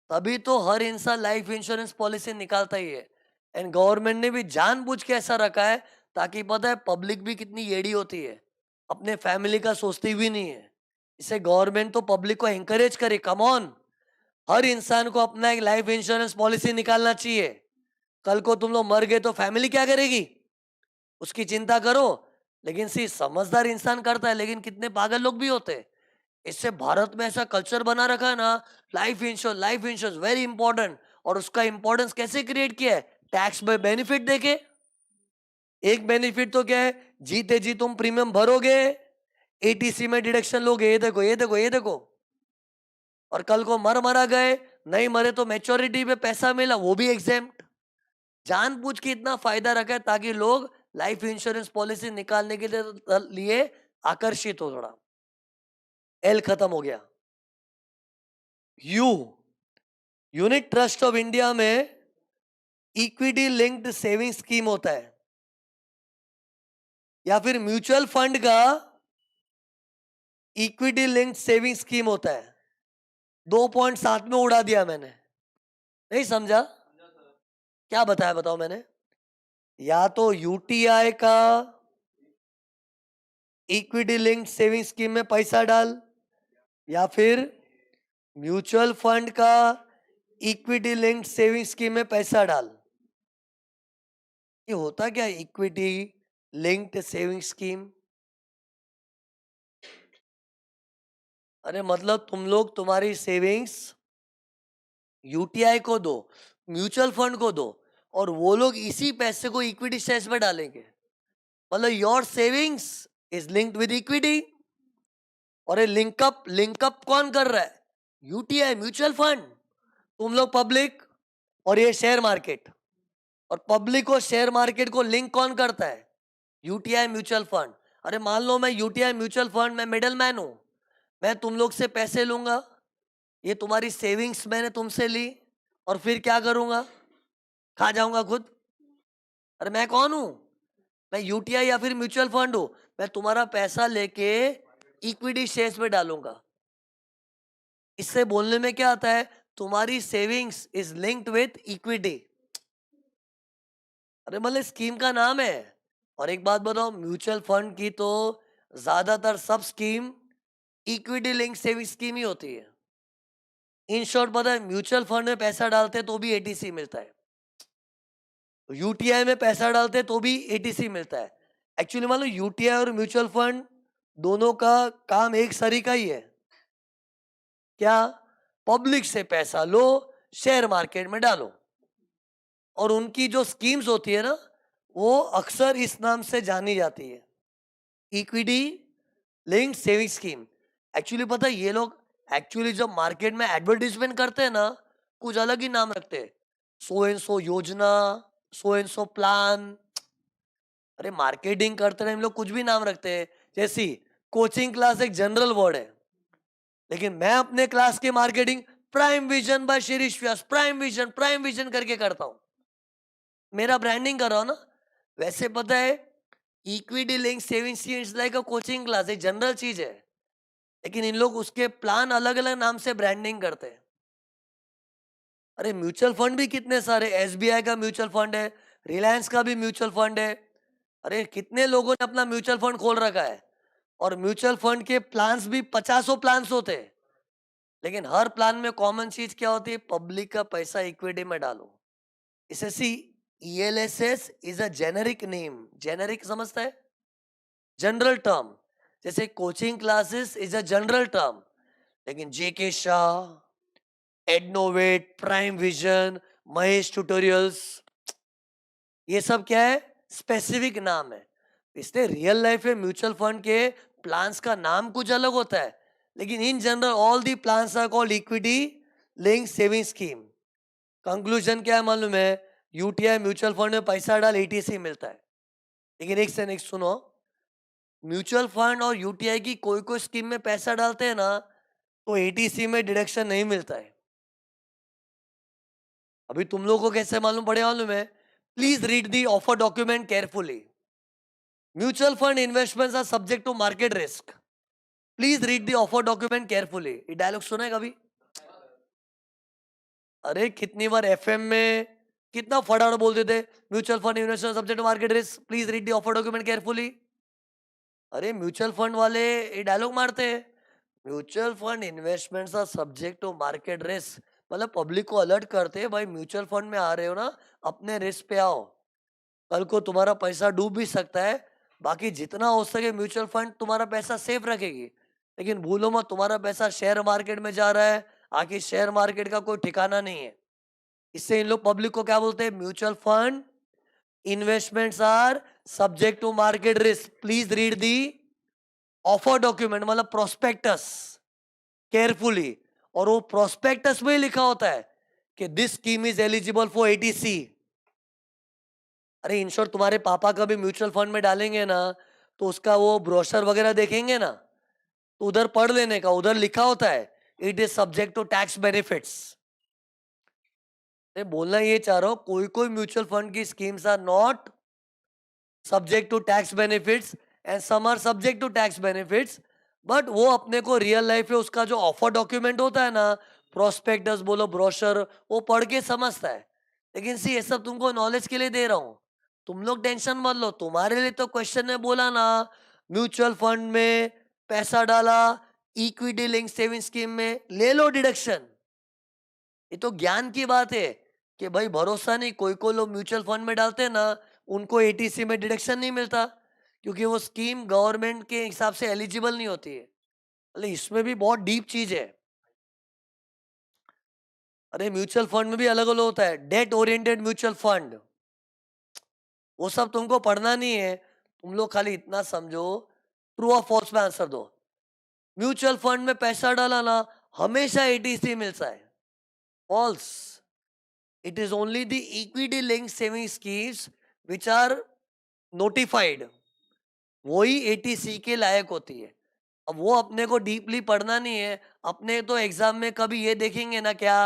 तभी तो हर इंसान लाइफ इंश्योरेंस पॉलिसी निकालता ही है। एंड गवर्नमेंट ने भी जानबूझ के ऐसा रखा है, ताकि पता है पब्लिक भी कितनी येड़ी होती है, अपने फैमिली का सोचती भी नहीं है। इसे गवर्नमेंट तो पब्लिक को एंकरेज करे, कम ऑन, हर इंसान को अपना एक लाइफ इंश्योरेंस पॉलिसी निकालना चाहिए। कल को तुम लोग मर गए तो फैमिली क्या करेगी, उसकी चिंता करो। लेकिन सी समझदार इंसान करता है, लेकिन कितने पागल लोग भी होते हैं, इससे भारत में ऐसा कल्चर बना रखा है ना, लाइफ इंश्योरेंस वेरी इंपॉर्टेंट। और उसका इंपॉर्टेंस कैसे क्रिएट किया है? टैक्स में बेनिफिट देके। एक बेनिफिट तो क्या है, जीते जी तुम प्रीमियम भरोगे, एटीसी में डिडक्शन लोगे, ये देखो ये देखो ये देखो। और कल को मरा गए, नहीं मरे तो मैच्योरिटी पे पैसा मिला, वो भी एग्जेम्प्ट। जानबूझ के इतना फायदा रखा है ताकि लोग लाइफ इंश्योरेंस पॉलिसी निकालने के लिए आकर्षित हो थोड़ा। एल खत्म हो गया। You unit trust of India में इक्विटी लिंक्ड सेविंग स्कीम होता है, या फिर म्यूचुअल फंड का इक्विटी लिंक्ड सेविंग स्कीम होता है। 2.7 में उड़ा दिया मैंने, नहीं समझा? क्या बताया बताओ मैंने? या तो यूटीआई का इक्विटी लिंक्ड सेविंग स्कीम में पैसा डाल, या फिर म्यूचुअल फंड का इक्विटी लिंक्ड सेविंग स्कीम में पैसा डाल। ये होता क्या इक्विटी लिंक्ड सेविंग स्कीम? अरे मतलब तुम लोग तुम्हारी सेविंग्स यूटीआई को दो, म्यूचुअल फंड को दो, और वो लोग इसी पैसे को इक्विटी शेयर्स में डालेंगे। मतलब your savings is linked with equity. और ये लिंकअप कौन कर रहा है? यूटीआई म्यूचुअल फंड, तुम लोग पब्लिक, और ये शेयर मार्केट। और पब्लिक और शेयर मार्केट को लिंक कौन करता है? UTI mutual fund. अरे मान लो मैं यूटीआई म्यूचुअल फंड में मिडल मैन हूं, मैं तुम लोग से पैसे लूंगा, ये तुम्हारी सेविंग्स मैंने तुमसे ली, और फिर क्या करूंगा? खा जाऊंगा खुद। अरे मैं कौन हूं? मैं यूटीआई या फिर म्यूचुअल फंड हूं। मैं तुम्हारा पैसा लेके इक्विटी शेयर्स में डालूंगा। इससे बोलने में क्या आता है? तुम्हारी savings is linked with equity. अरे मतलब स्कीम का नाम है। और एक बात बताओ, म्यूचुअल फंड की तो ज्यादातर सब scheme equity link saving scheme ही होती है। इन शॉर्ट पता है, म्यूचुअल फंड में पैसा डालते तो भी एटीसी मिलता है, यूटीआई में पैसा डालते तो भी एटीसी मिलता है। एक्चुअली मान लो यूटीआई और म्यूचुअल फंड दोनों का काम एक सरी का ही है। क्या? पब्लिक से पैसा लो, शेयर मार्केट में डालो। और उनकी जो स्कीम्स होती है ना, वो अक्सर इस नाम से जानी जाती है, equity linked saving scheme. Actually पता है, ये लोग एक्चुअली जब मार्केट में एडवर्टीजमेंट करते हैं ना, कुछ अलग ही नाम रखते हैं, सो एंड सो योजना, सो एंड सो प्लान। अरे मार्केटिंग करते हैं हम लोग, कुछ भी नाम रखते हैं। जैसी कोचिंग क्लास एक जनरल वर्ड है, लेकिन मैं अपने क्लास की marketing prime vision bye Shirish व्यास, प्राइम विजन करके करता हूं। मेरा ब्रांडिंग कर रहा हूं ना। वैसे पता है, equity link saving scheme like a coaching class, एक जनरल चीज है, लेकिन इन लोग उसके प्लान अलग अलग नाम से ब्रांडिंग करते हैं। अरे म्यूचुअल फंड भी कितने सारे, एसबीआई का म्यूचुअल फंड है, रिलायंस का भी म्यूचुअल फंड है। अरे कितने लोगों ने अपना म्यूचुअल फंड खोल रखा है। और म्यूचुअल फंड के प्लान्स भी 50 प्लान्स होते हैं, लेकिन हर प्लान में कॉमन चीज क्या होती है? पब्लिक का पैसा इक्विटी में डालो। इसे see ELSS is a generic name. Generic समझता है? General term. जैसे coaching classes is a general term, लेकिन JK Shah, Ednovate, Prime Vision, Mahesh Tutorials, ये सब क्या है? स्पेसिफिक नाम है। इसलिए रियल लाइफ में म्यूचुअल फंड के प्लान्स का नाम कुछ अलग होता है, लेकिन in general all the plans are called equity link saving scheme. Conclusion क्या है मालूम है? यूटीआई म्यूचुअल फंड में पैसा डाल, एटीसी मिलता है। लेकिन एक से नेक्स्ट सुनो, म्यूचुअल फंड और यूटीआई की कोई कोई स्कीम में पैसा डालते हैं ना, तो एटीसी में डिडक्शन नहीं मिलता है। अभी तुम लोगों को कैसे मालूम पड़े मालूम है? Please read the offer document carefully. Mutual fund investments are subject to market risk. Please read the offer document carefully. ये डायलॉग सुना है कभी? अरे कितनी बार एफएम में कितना फटाफट बोलते थे, mutual fund investment subject to market risk, please read the offer document carefully. अरे म्यूचुअल फंड वाले ये डायलॉग मारते हैं, mutual fund investments are subject to market risk. मतलब पब्लिक को अलर्ट करते हैं, भाई म्यूचुअल फंड में आ रहे हो ना, अपने रिस्क पे आओ, कल को तुम्हारा पैसा डूब भी सकता है। बाकी जितना हो सके म्यूचुअल फंड तुम्हारा पैसा सेफ रखेगी। लेकिन भूलो मत तुम्हारा पैसा शेयर मार्केट में जा रहा है, आखिर शेयर मार्केट का कोई ठिकाना नहीं है। इससे इन लोग पब्लिक को क्या बोलते हैं? Mutual fund investments are subject to market risk, please read the offer document, मतलब प्रोस्पेक्टस केयरफुली। और वो प्रोस्पेक्टस में ही लिखा होता है कि this scheme is eligible for eighty C. अरे इंश्योर तुम्हारे पापा का भी म्यूचुअल फंड में डालेंगे ना, तो उसका वो ब्रोशर वगैरह देखेंगे ना, तो उधर पढ़ लेने का, उधर लिखा होता है it is subject to tax benefits. मैं बोलना ये चाह रहा हूं, कोई कोई म्यूचुअल फंड की schemes are not subject to tax benefits and some are subject to tax benefits. But वो अपने को रियल लाइफ में उसका जो ऑफर डॉक्यूमेंट होता है ना, प्रोस्पेक्टस बोलो ब्रोशर, वो पढ़ के समझता है। लेकिन सी ये सब तुमको नॉलेज के लिए दे रहा हूँ, तुम लोग टेंशन मत लो। तुम्हारे लिए तो क्वेश्चन ने बोला ना, म्यूचुअल फंड में पैसा डाला, इक्विटी लिंक सेविंग स्कीम में ले लो डिडक्शन। ये तो ज्ञान की बात है कि भाई भरोसा नहीं, कोई कोई लोग म्यूचुअल फंड में डालते हैं ना, उनको एटीसी में डिडक्शन नहीं मिलता, क्योंकि वो स्कीम गवर्नमेंट के हिसाब से एलिजिबल नहीं होती है। अरे इसमें भी बहुत डीप चीज है। अरे म्यूचुअल फंड में भी अलग अलग होता है, डेट ओरिएंटेड म्यूचुअल फंड, वो सब तुमको पढ़ना नहीं है। तुम लोग खाली इतना समझो, ट्रू और फॉल्स में आंसर दो। म्यूचुअल फंड में पैसा डाला ना, हमेशा एटीसी मिलता है। False. It is only the equity linked saving schemes which are notified, वही एटीसी के लायक होती है। अब वो अपने को डीपली पढ़ना नहीं है, अपने तो एग्जाम में कभी ये देखेंगे ना क्या,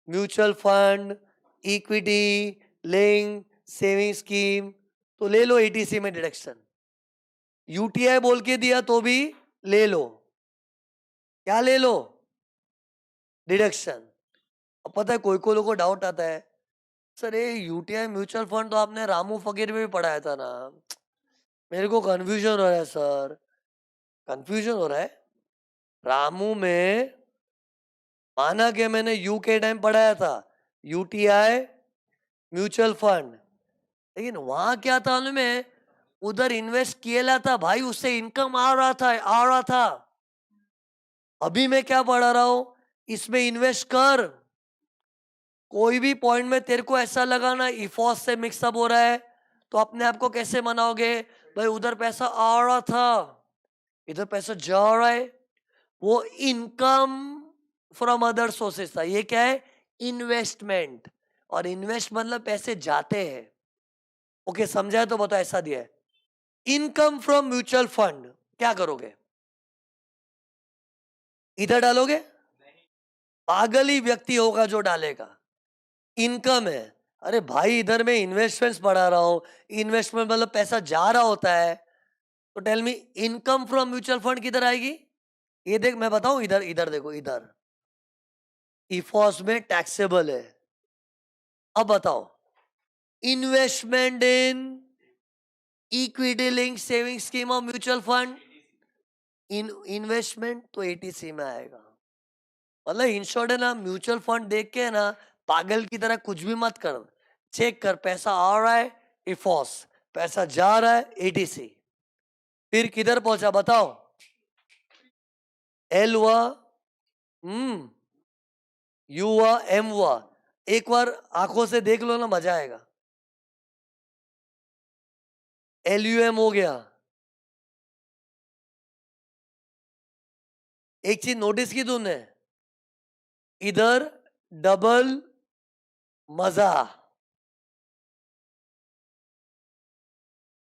mutual fund equity link saving scheme, तो ले लो एटीसी में डिडक्शन। यूटीआई बोल के दिया तो भी ले लो, क्या ले लो? डिडक्शन। अब पता है कोई कोई लोगों को डाउट आता है, सर ये यूटीआई म्यूचुअल फंड तो आपने रामू फकीर में भी पढ़ाया था ना, मेरे को कंफ्यूजन हो रहा है सर। कंफ्यूजन हो रहा है रामू में, माना कि मैंने यू के टाइम पढ़ाया था यूटीआई म्यूचुअल फंड, लेकिन वहां क्या था उनमें, उधर इन्वेस्ट किया था भाई, उससे इनकम आ रहा था। अभी मैं क्या पढ़ा रहा हूं, इसमें इन्वेस्ट कर, कोई भी पॉइंट में तेरे को ऐसा लगा ना इफॉस से मिक्सअप हो रहा है, तो अपने आप को कैसे मनाओगे? भाई उधर पैसा आ रहा था, इधर पैसा जा रहा है, वो इनकम फ्रॉम अदर सोर्सेस था। ये क्या है? इन्वेस्टमेंट। और इन्वेस्ट मतलब पैसे जाते हैं। ओके समझा है तो बताओ, ऐसा दिया है इनकम फ्रॉम म्यूचुअल फंड, क्या करोगे? इधर डालोगे? पागल ही व्यक्ति होगा जो डालेगा। इनकम है, अरे भाई इधर मैं इन्वेस्टमेंट्स पढ़ा रहा हूं, इन्वेस्टमेंट मतलब पैसा जा रहा होता है, तो tell me income from mutual fund किधर आएगी? ये देख मैं बताऊं, इधर इधर देखो, इधर इफॉस में टैक्सेबल है। अब बताओ, investment in equity link saving scheme और म्यूचुअल फंड, इन इन्वेस्टमेंट तो एटीसी में आएगा। मतलब इन शॉर्ट है ना, म्यूचुअल फंड देख के ना पागल की तरह कुछ भी मत कर, चेक कर पैसा आ रहा है इफॉस, पैसा जा रहा है एटीसी। फिर किधर पहुंचा बताओ? एल हुआ, यू हुआ, एम हुआ। एक बार आंखों से देख लो ना, मजा आएगा। एल यू एम हो गया। एक चीज नोटिस की तुमने, इधर डबल मजा,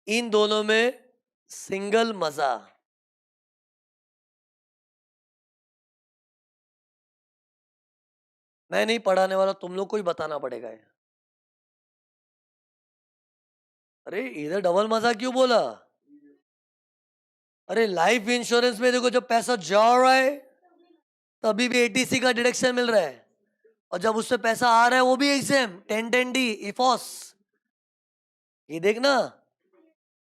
इन दोनों में सिंगल मजा। मैं नहीं पढ़ाने वाला, तुम लोग को ही बताना पड़ेगा ये। अरे इधर डबल मजा क्यों बोला? अरे लाइफ इंश्योरेंस में देखो, जब पैसा जा रहा है तभी भी एटीसी का डिडक्शन मिल रहा है, और जब उससे पैसा आ रहा है वो भी एग्जाम 1010D इफॉस। ये देखना,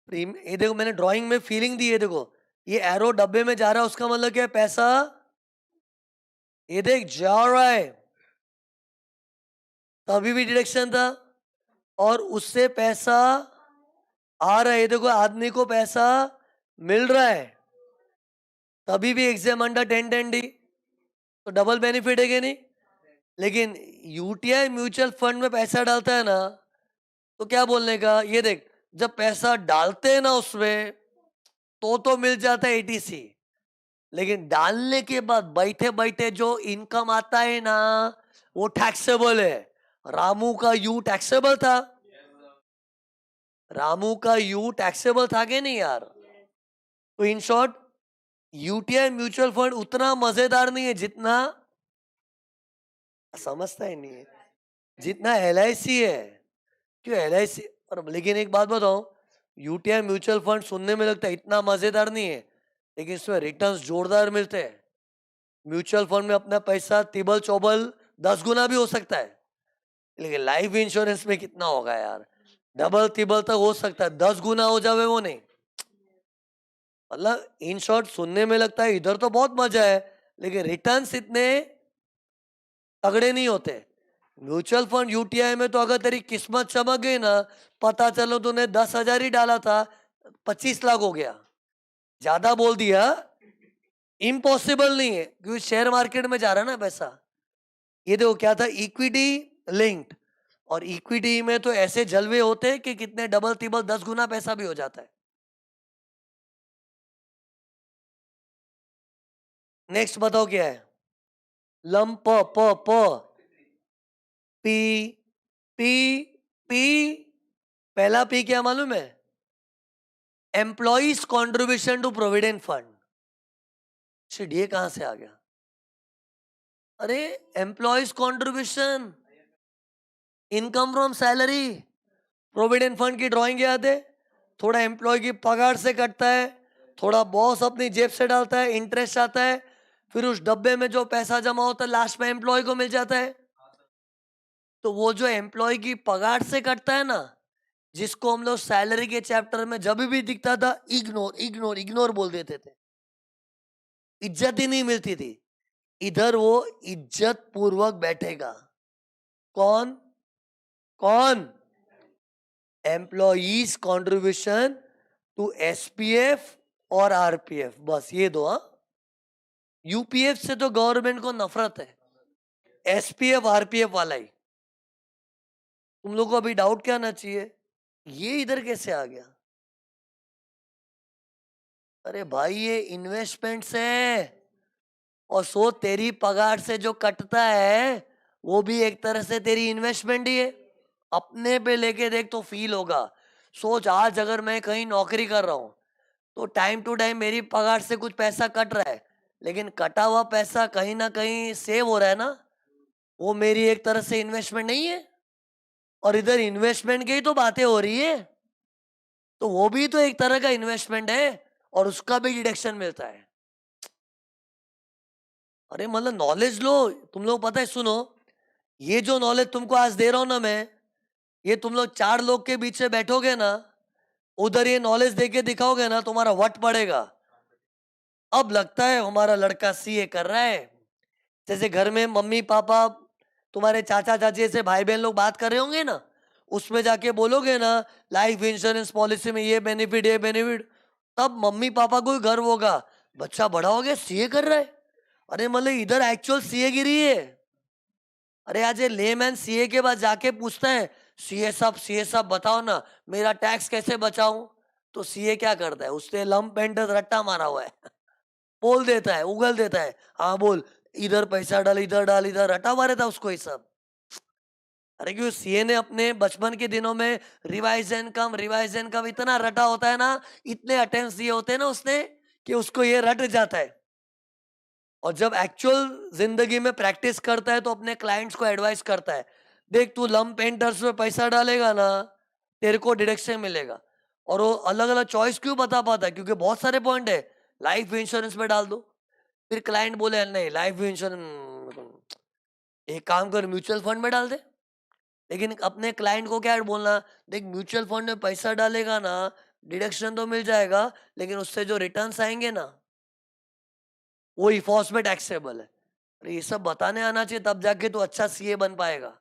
ये देखो मैंने ड्राइंग में फीलिंग दी है, देखो ये एरो डब्बे में जा रहा है, उसका मतलब क्या है? पैसा ये देख जा रहा है, तभी भी डिडक्शन था, और उससे पैसा आ रहा है, ये देखो आदमी को पैसा मिल रहा है, तभी भी एग्जाम अंडर 1010D, तो डबल बेनिफिट है कि नहीं? लेकिन यूटीआई म्यूचुअल फंड में पैसा डालता है ना, तो क्या बोलने का, ये देख, जब पैसा डालते हैं ना उसमें, तो मिल जाता है एटीसी, लेकिन डालने के बाद बैठे बैठे जो इनकम आता है ना, वो टैक्सेबल है। रामू का यू टैक्सेबल था, रामू का यू टैक्सेबल था कि नहीं यार? तो in short, UTI mutual fund उतना मजेदार नहीं है जितना, समझता ही नहीं है, जितना एलआईसी है। क्यों एलआईसी? और लेकिन एक बात बताओ, यूटीआई म्यूचुअल फंड सुनने में लगता है इतना मजेदार नहीं है, लेकिन इसमें रिटर्न्स जोरदार मिलते हैं। म्यूचुअल फंड में अपना पैसा तिबल चौबल 10 गुना भी हो सकता है, लेकिन लाइफ इंश्योरेंस में कितना होगा यार? डबल तिबल तक हो सकता है, 10 गुना हो जावे वो नहीं। मतलब इन शॉर्ट, सुनने में लगता है इधर तो बहुत मजा है, लेकिन रिटर्न्स इतने तगड़े नहीं होते। म्यूचुअल फंड यूटीआई में तो अगर तेरी किस्मत चमक गई ना, पता चलो तूने 10,000 ही डाला था, 25 लाख हो गया। ज्यादा बोल दिया, इम्पॉसिबल नहीं है, क्योंकि शेयर मार्केट में जा रहा है ना पैसा। ये देखो क्या था, इक्विटी लिंक्ड, और इक्विटी में तो ऐसे जलवे होते हैं कि कितने डबल तिबल 10 गुना पैसा भी हो जाता है। नेक्स्ट बताओ क्या है? लम प प प पी पी पी, पहला पी क्या मालूम है? Employees contribution to provident fund. Shit, ये कहां से आ गया? अरे, employees contribution, income from salary, provident fund की ड्राइंग याद है? थोड़ा एम्प्लॉय की पगार से कटता है, थोड़ा बॉस अपनी जेब से डालता है, इंटरेस्ट आता है, फिर उस डब्बे में जो पैसा जमा होता है लास्ट में एम्प्लॉय को मिल जाता है। तो वो जो एम्प्लॉय की पगार से कटता है ना, जिसको हम लोग सैलरी के चैप्टर में जब भी दिखता था, इग्नोर इग्नोर इग्नोर बोल देते थे, इज्जत ही नहीं मिलती थी। इधर वो इज्जत पूर्वक बैठेगा। कौन? कौन? एम्प्लॉइज कंट्रीब्यूशन टू एसपीएफ और आरपीएफ, बस ये दो। हाँ, यूपीएफ से तो गवर्नमेंट को नफरत है, एसपीएफ आरपीएफ वाला ही। तुम लोग को अभी डाउट क्या आना चाहिए, ये इधर कैसे आ गया? अरे भाई, ये इन्वेस्टमेंट्स है, और सो तेरी पगार से जो कटता है, वो भी एक तरह से तेरी इन्वेस्टमेंट ही है। अपने पे लेके देख तो फील होगा। सोच, आज अगर मैं कहीं नौकरी कर रहा हूँ, तो टाइम टू टाइम मेरी पगार से कुछ पैसा कट रहा है, लेकिन कटा हुआ पैसा कहीं ना कहीं सेव हो रहा है ना, वो मेरी एक तरह से इन्वेस्टमेंट नहीं है? और इधर इन्वेस्टमेंट की ही तो बातें हो रही है, तो वो भी तो एक तरह का इन्वेस्टमेंट है, और उसका भी डिडक्शन मिलता है। अरे मतलब नॉलेज लो तुम लोग, पता है, सुनो, ये जो नॉलेज तुमको आज दे रहा हूं ना मैं, ये तुम लोग 4 लोग के बीच में बैठोगे ना, उधर ये नॉलेज दे के दिखाओगे ना, तुम्हारा वट पड़ेगा। अब लगता है हमारा लड़का सीए कर रहा है। जैसे घर में मम्मी पापा, तुम्हारे चाचा चाची से भाई बहन लोग बात कर रहे होंगे ना, उसमें जाके बोलोगे ना, लाइफ इंश्योरेंस पॉलिसी में ये बेनिफिट ये बेनिफिट, तब मम्मी पापा को ही गर्व होगा, बच्चा बड़ा हो गया सीए कर रहा है। अरे मतलब इधर एक्चुअल सीए गिरी है। अरे आज ये लेमैन सीए के बाद जाके पूछता है, सीए साहब बताओ ना, मेरा टैक्स कैसे बचाऊं? तो सीए क्या करता है, उसने लंप एंड रट्टा मारा हुआ है, बोल देता है, उगल देता है, हाँ बोल, इधर पैसा डाल, इधर डाल, इधर रटा मारे था उसको ये सब। अरे क्यों, सीए ने अपने बचपन के दिनों में रिवाइज इनकम इतना रटा होता है ना, इतने अटेम्प्ट दिए होते हैं ना उसने, कि उसको ये रट जाता है। और जब एक्चुअल जिंदगी में प्रैक्टिस करता है, तो अपने क्लाइंट्स को एडवाइस करता है, देख तू लंप एंडर्स में पैसा डालेगा ना, तेरे को डिडक्शन मिलेगा। और वो अलग अलग चॉइस क्यों बता पाता है, क्योंकि बहुत सारे पॉइंट है, लाइफ इंश्योरेंस में डाल दो, फिर क्लाइंट बोले नहीं लाइफ इंश्योरेंस, एक काम कर म्यूचुअल फंड में डाल दे। लेकिन अपने क्लाइंट को क्या बोलना, देख म्यूचुअल फंड में पैसा डालेगा ना, डिडक्शन तो मिल जाएगा, लेकिन उससे जो रिटर्न्स आएंगे ना, वो इफॉस में टैक्सेबल है। अरे ये सब बताने आना चाहिए, तब जाके तो अच्छा सीए बन पाएगा।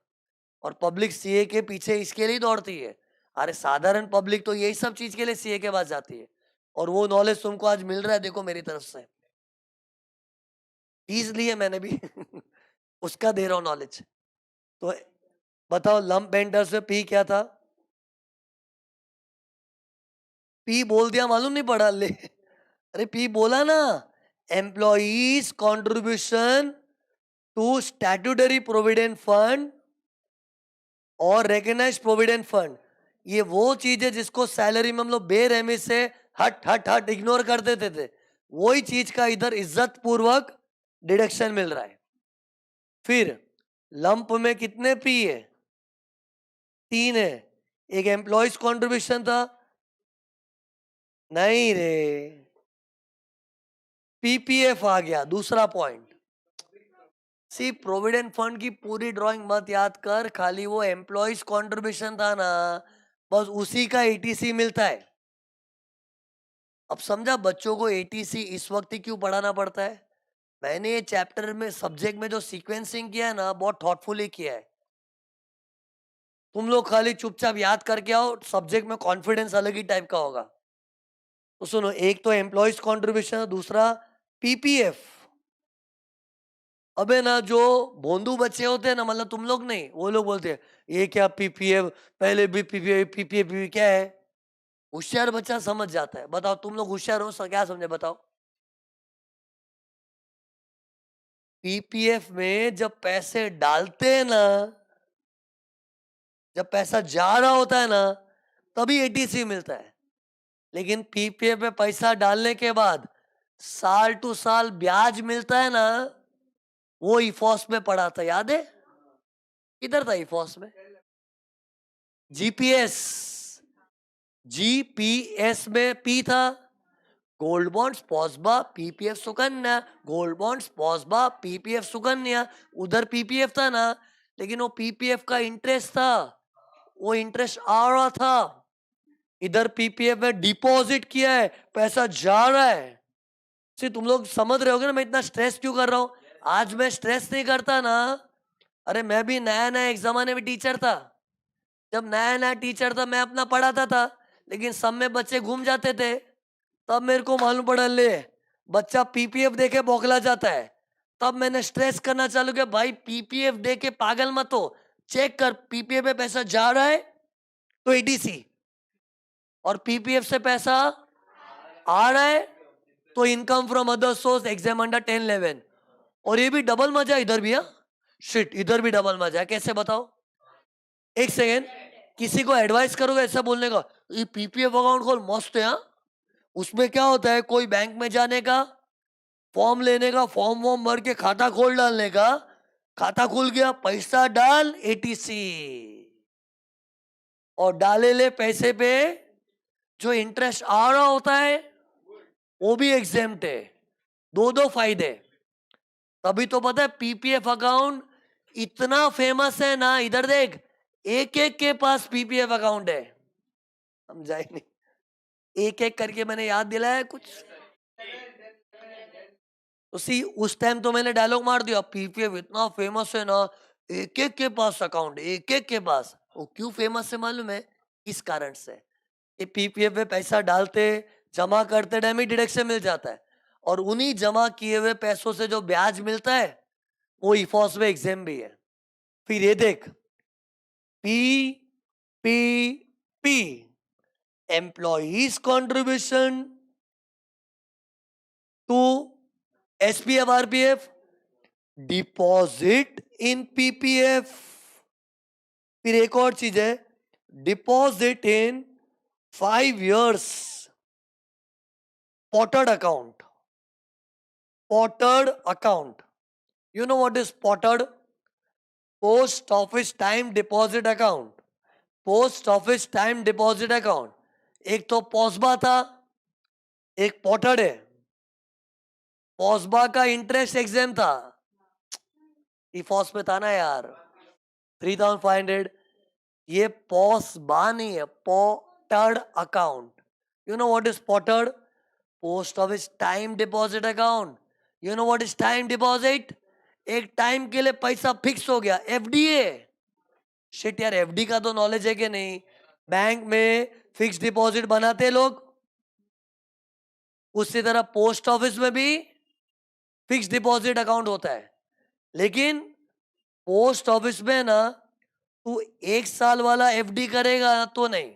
और पब्लिक सीए के पीछे इसके लिए दौड़ती है। अरे साधारण पब्लिक तो यही सब चीज के लिए सीए के पास जाती है, और वो नॉलेज तुमको आज मिल रहा है, देखो मेरी तरफ से। 30 लिए मैंने भी उसका दे रहा हूँ नॉलेज। तो बताओ लंप एंडर्स में पी क्या था? पी बोल दिया, मालूम नहीं पड़ा ले। अरे पी बोला ना, employees contribution to statutory provident fund और रिकग्नाइज्ड प्रोविडेंट फंड। ये वो चीज है जिसको सैलरी में हम लोग बेरहमी से हट हट हट इग्नोर कर देते थे, वही चीज का इधर इज्जत पूर्वक डिडक्शन मिल रहा है। फिर लंप में कितने पी है? 3 है। एक एम्प्लॉइज कंट्रीब्यूशन था, नहीं रे, पीपीएफ आ गया दूसरा पॉइंट। सी प्रोविडेंट फंड की पूरी ड्राइंग मत याद कर, खाली वो एम्प्लॉइज कंट्रीब्यूशन था ना, बस उसी का एटीसी मिलता है। अब समझा बच्चों को एटीसी इस वक्त ही क्यों पढ़ाना पड़ता है? मैंने ये चैप्टर में सब्जेक्ट में जो सीक्वेंसिंग किया है ना, बहुत थॉटफुली किया है। तुम लोग खाली चुपचाप याद करके आओ, सब्जेक्ट में कॉन्फिडेंस अलग ही टाइप का होगा। तो सुनो, एक तो एम्प्लॉइज कंट्रीब्यूशन, दूसरा पीपीएफ। अबे ना जो भोंदू बच्चे होते हैं ना, मतलब तुम लोग नहीं, वो लोग बोलते हैं ये क्या पीपीएफ, पहले भी पीपीएफ पीपीएफ क्या है। होशियार बच्चा समझ जाता है। बताओ तुम लोग होशियार हो, क्या समझे बताओ? पीपीएफ में जब पैसे डालते हैं ना, जब पैसा जा रहा होता है ना, तभी एटीसी मिलता है। लेकिन पीपीएफ में पैसा डालने के बाद साल टू साल ब्याज मिलता है ना, वो इफॉस में पड़ा था, याद है? किधर था इफॉस में? जीपीएस, जीपीएस में पी था, gold bonds POSBA PPF Sukanya, gold bonds POSBA PPF Sukanya. उधर पीपीएफ था ना, लेकिन वो पीपीएफ का इंटरेस्ट था, वो इंटरेस्ट आ रहा था। इधर पीपीएफ में डिपॉजिट किया है, पैसा जा रहा है। सी तुम लोग समझ रहे होगे ना मैं इतना स्ट्रेस क्यों कर रहा हूं? आज मैं स्ट्रेस नहीं करता ना, अरे मैं भी नया नया एक जमाने में टीचर था। जब नया नया टीचर था मैं अपना पढ़ाता था, लेकिन सब में बच्चे घूम जाते थे। तब मेरे को मालूम पड़ा ले बच्चा पीपीएफ देके बौखला जाता है। तब मैंने स्ट्रेस करना चालू किया, भाई पीपीएफ देके पागल मत हो, चेक कर पीपीएफ में पैसा जा रहा है तो एटीसी, और पीपीएफ से पैसा आ रहा है तो income from other source exam under 1011। और ये भी डबल मजा है इधर भी, हाँ शिट, इधर भी डबल मजा है। कैसे बताओ? एक सेकेंड, किसी को एडवाइस करोगे ऐसा बोलने का, ये पीपीएफ अकाउंट खोल मस्त है, हाँ? उसमें क्या होता है, कोई बैंक में जाने का, फॉर्म लेने का, फॉर्म वॉर्म भर के खाता खोल डालने का, खाता खुल गया, पैसा डाल एटीसी, और डाले ले पैसे पे जो इंटरेस्ट आ रहा होता है वो भी एग्जेम्प्ट है। दो दो फायदे। तभी तो पता है पीपीएफ अकाउंट इतना फेमस है ना, इधर देख, एक एक के पास पीपीएफ अकाउंट है। समझा ही नहीं, एक एक करके मैंने याद दिलाया कुछ। उसी उस टाइम तो मैंने डायलॉग मार दिया, पीपीएफ इतना फेमस है ना, एक एक के पास अकाउंट, एक एक के पास। वो क्यों फेमस है मालूम है? इस कारण से, ये पीपीएफ में पैसा डालते, जमा करते टाइम ही डिडक्शन मिल जाता है, और उन्हीं जमा किए हुए पैसों से जो ब्याज मिलता है वो इफॉस में एग्जाम भी है। फिर ये देख, P P P, employees contribution to SPF RPF, deposit in PPF. फिर एक और चीज है, deposit in 5 years potted account, potted account। You know what is potted? Post office time deposit account, post office time deposit account. एक तो पॉस्बा था, एक potted है। पॉस्बा का इंटरेस्ट एग्जाम था, इफॉस पे था ना यार, 3500। ये पॉस्बा नहीं है, potted account. You know what is potted? Post office time deposit account. You know what is time deposit? एक टाइम के लिए पैसा फिक्स हो गया, एफडीए। शिट यार, एफडी का तो नॉलेज है कि नहीं? बैंक में फिक्स डिपॉजिट बनाते लोग, उसी तरह पोस्ट ऑफिस में भी फिक्स डिपॉजिट अकाउंट होता है। लेकिन पोस्ट ऑफिस में ना तू 1 साल वाला एफडी करेगा तो नहीं,